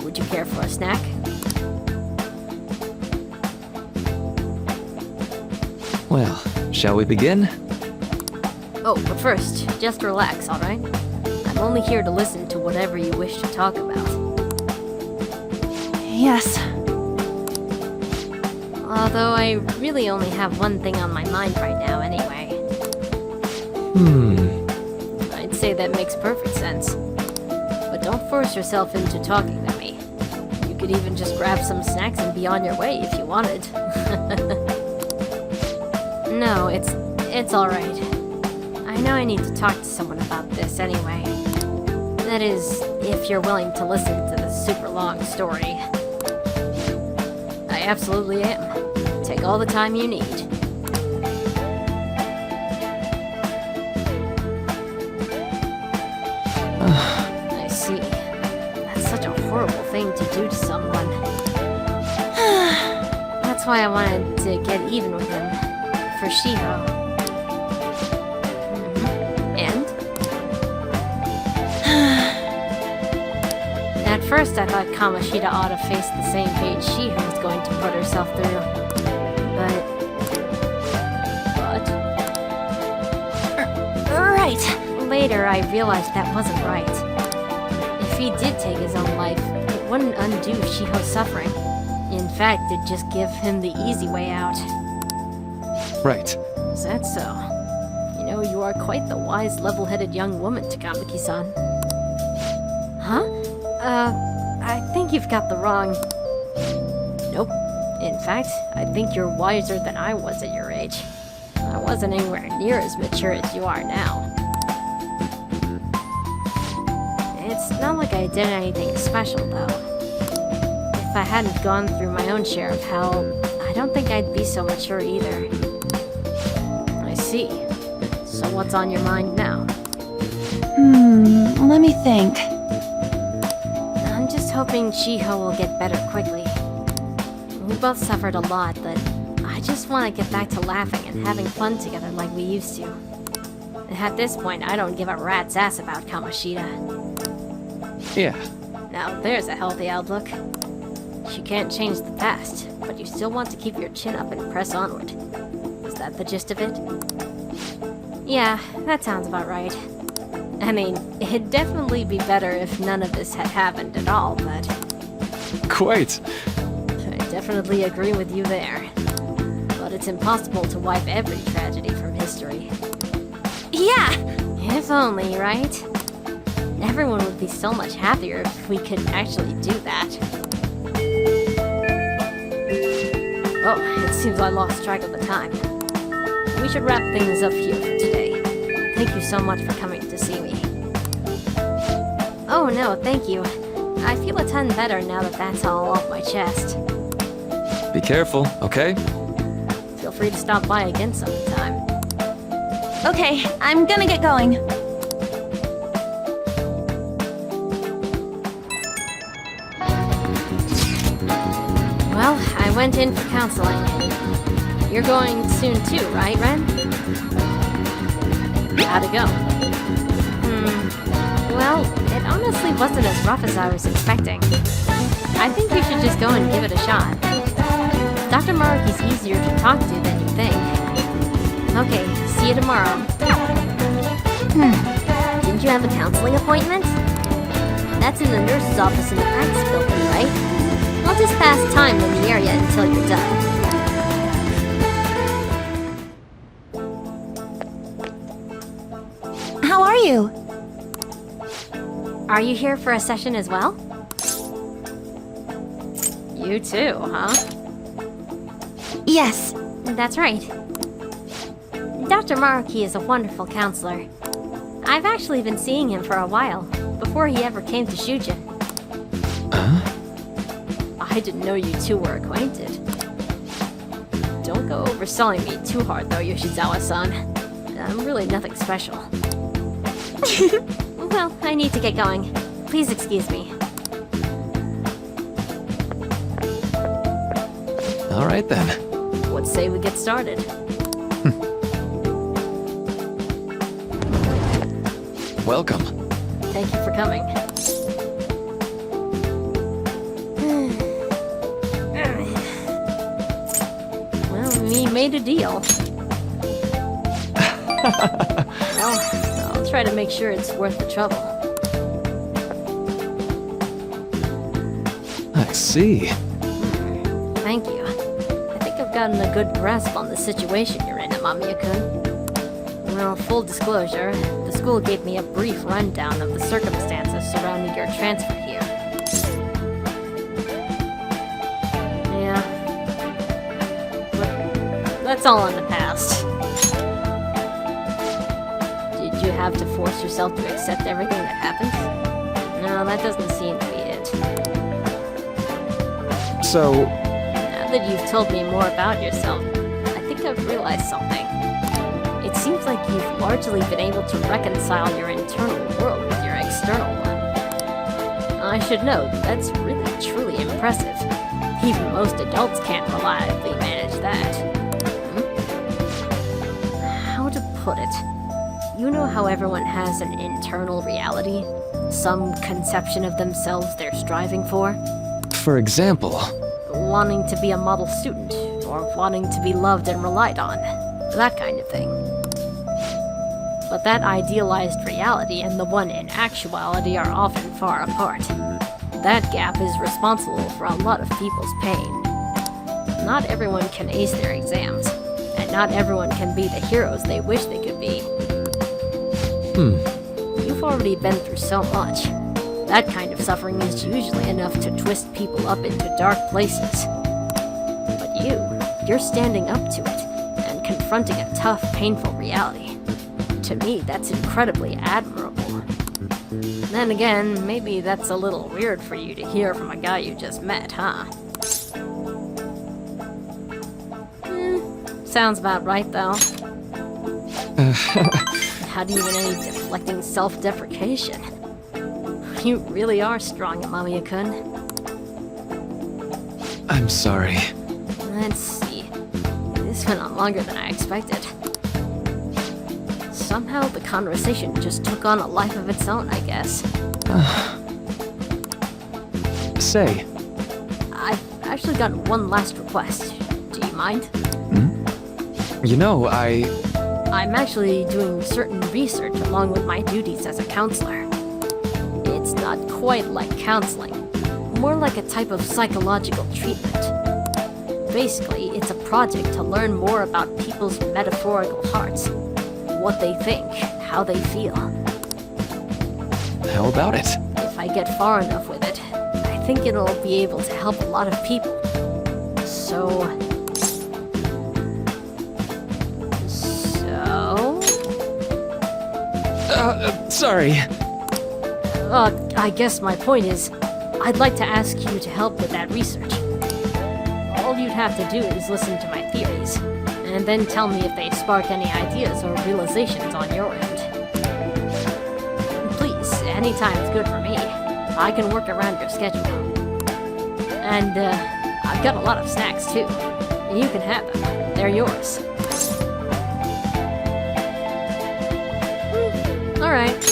Would you care for a snack? Well, shall we begin? Oh, but first, just relax, alright? I'm only here to listen to whatever you wish to talk about. Yes. Although I really only have one thing on my mind right now anyway. I'd say that makes perfect sense. But don't force yourself into talking to me. You could even just grab some snacks and be on your way if you wanted. No, it's alright. I know I need to talk to someone about this anyway. That is, if you're willing to listen to the super long story. I absolutely am. Take all the time you need. I see. That's such a horrible thing to do to someone. That's why I wanted to get even with him. For Shiho. And? At first I thought Kamoshida ought to face the same fate Shiho was going myself through. But... Right. Later, I realized that wasn't right. If he did take his own life, it wouldn't undo Shiho's suffering. In fact, it'd just give him the easy way out. Right. Is that so? You know, you are quite the wise, level-headed young woman, Takamaki-san. Huh? I think you've got the wrong... Nope. In fact, I think you're wiser than I was at your age. I wasn't anywhere near as mature as you are now. It's not like I did anything special, though. If I hadn't gone through my own share of hell, I don't think I'd be so mature either. I see. So what's on your mind now? Let me think. I'm just hoping Shiho will get better quickly. We both suffered a lot, but I just want to get back to laughing and having fun together like we used to. At this point, I don't give a rat's ass about Kamoshida. Yeah. Now there's a healthy outlook. You can't change the past, but you still want to keep your chin up and press onward. Is that the gist of it? Yeah, that sounds about right. I mean, it'd definitely be better if none of this had happened at all, but... Quite. I definitely agree with you there. But it's impossible to wipe every tragedy from history. Yeah! If only, right? Everyone would be so much happier if we could actually do that. Oh, it seems I lost track of the time. We should wrap things up here for today. Thank you so much for coming to see me. Oh no, thank you. I feel a ton better now that that's all off my chest. Be careful, okay? Feel free to stop by again sometime. Okay, I'm gonna get going. Well, I went in for counseling. You're going soon too, right, Ren? How'd it go? Well, it honestly wasn't as rough as I was expecting. I think you should just go and give it a shot. Dr. Maruki's easier to talk to than you think. Okay, see you tomorrow. Didn't you have a counseling appointment? That's in the nurse's office in the practice building, right? I'll just pass time in the area until you're done. How are you? Are you here for a session as well? You too, huh? Yes. That's right. Dr. Maruki is a wonderful counselor. I've actually been seeing him for a while, before he ever came to Shujin. I didn't know you two were acquainted. Don't go overselling me too hard though, Yoshizawa-san. I'm really nothing special. Well, I need to get going. Please excuse me. All right then. What say we get started? Welcome. Thank you for coming. Well, we made a deal. Well, I'll try to make sure it's worth the trouble. I see. Thank you. I think I've gotten a good grasp on the situation you're in, Amamiya-kun. Well, full disclosure, the school gave me a brief rundown of the circumstances surrounding your transfer here. Yeah. But that's all in the past. Did you have to force yourself to accept everything that happened? No, that doesn't seem to be it. So... Now that you've told me more about yourself, I think I've realized something. It seems like you've largely been able to reconcile your internal world with your external one. I should note, that's really truly impressive. Even most adults can't reliably manage that. How to put it? You know how everyone has an internal reality? Some conception of themselves they're striving for? For example... wanting to be a model student, or wanting to be loved and relied on. That kind of thing. But that idealized reality and the one in actuality are often far apart. That gap is responsible for a lot of people's pain. Not everyone can ace their exams, and not everyone can be the heroes they wish they could be. You've already been through so much. That kind of suffering is usually enough to twist people up into dark places. But you're standing up to it, and confronting a tough, painful reality. To me, that's incredibly admirable. Then again, maybe that's a little weird for you to hear from a guy you just met, huh? Sounds about right, though. Not even any deflecting self-deprecation. You really are strong, Amamiya-kun. I'm sorry. Let's see. This went on longer than I expected. Somehow the conversation just took on a life of its own, I guess. Say. I've actually got one last request. Do you mind? You know, I'm actually doing certain research along with my duties as a counselor. It's not quite like counseling, more like a type of psychological treatment. Basically, it's a project to learn more about people's metaphorical hearts. What they think, how they feel. How about it? If I get far enough with it, I think it'll be able to help a lot of people. So... Sorry. I guess my point is, I'd like to ask you to help with that research. All you'd have to do is listen to my theories, and then tell me if they spark any ideas or realizations on your end. Please, anytime's good for me. I can work around your schedule. And, I've got a lot of snacks, too. You can have them. They're yours. Alright.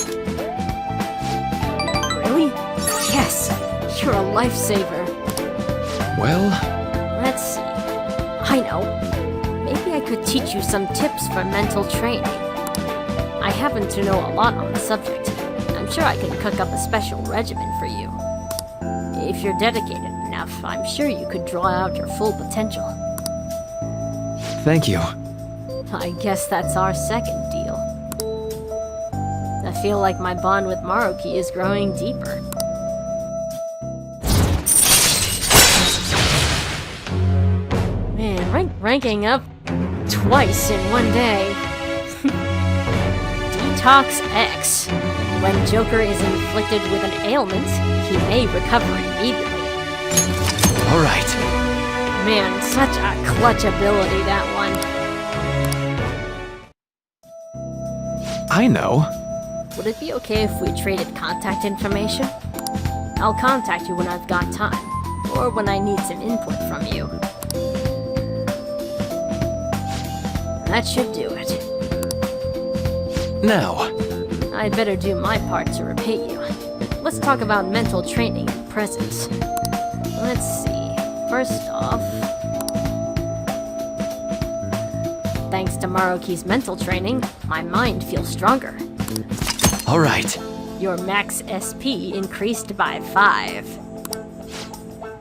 Really? Yes! You're a lifesaver. Well... Let's see. I know. Maybe I could teach you some tips for mental training. I happen to know a lot on the subject. I'm sure I can cook up a special regimen for you. If you're dedicated enough, I'm sure you could draw out your full potential. Thank you. I guess that's our second deal. I feel like my bond with Maruki is growing deeper. Man, ranking up twice in one day. Detox X. When Joker is inflicted with an ailment, he may recover immediately. Alright. Man, such a clutch ability, that one. I know. Would it be okay if we traded contact information? I'll contact you when I've got time, or when I need some input from you. That should do it. Now. I'd better do my part to repay you. Let's talk about mental training and presence. Let's see. First off... Thanks to Maruki's mental training, my mind feels stronger. Alright. Your max SP increased by 5.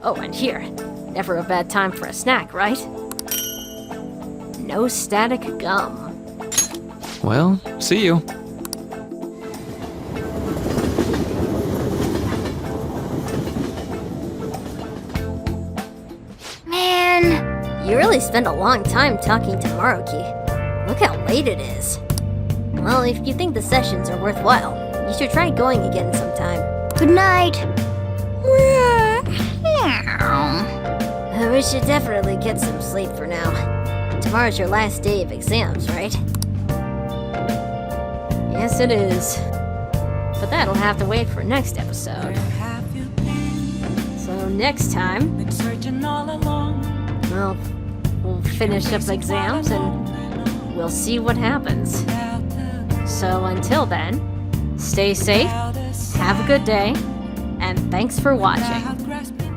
Oh, and here. Never a bad time for a snack, right? No static gum. Well, see you. Man, you really spend a long time talking to Maruki. Look how late it is. Well, if you think the sessions are worthwhile, you should try going again sometime. Good night. We should definitely get some sleep for now. Tomorrow's your last day of exams, right? Yes, it is. But that'll have to wait for next episode. So next time, well, we'll finish up exams and we'll see what happens. So until then, stay safe, have a good day, and thanks for watching.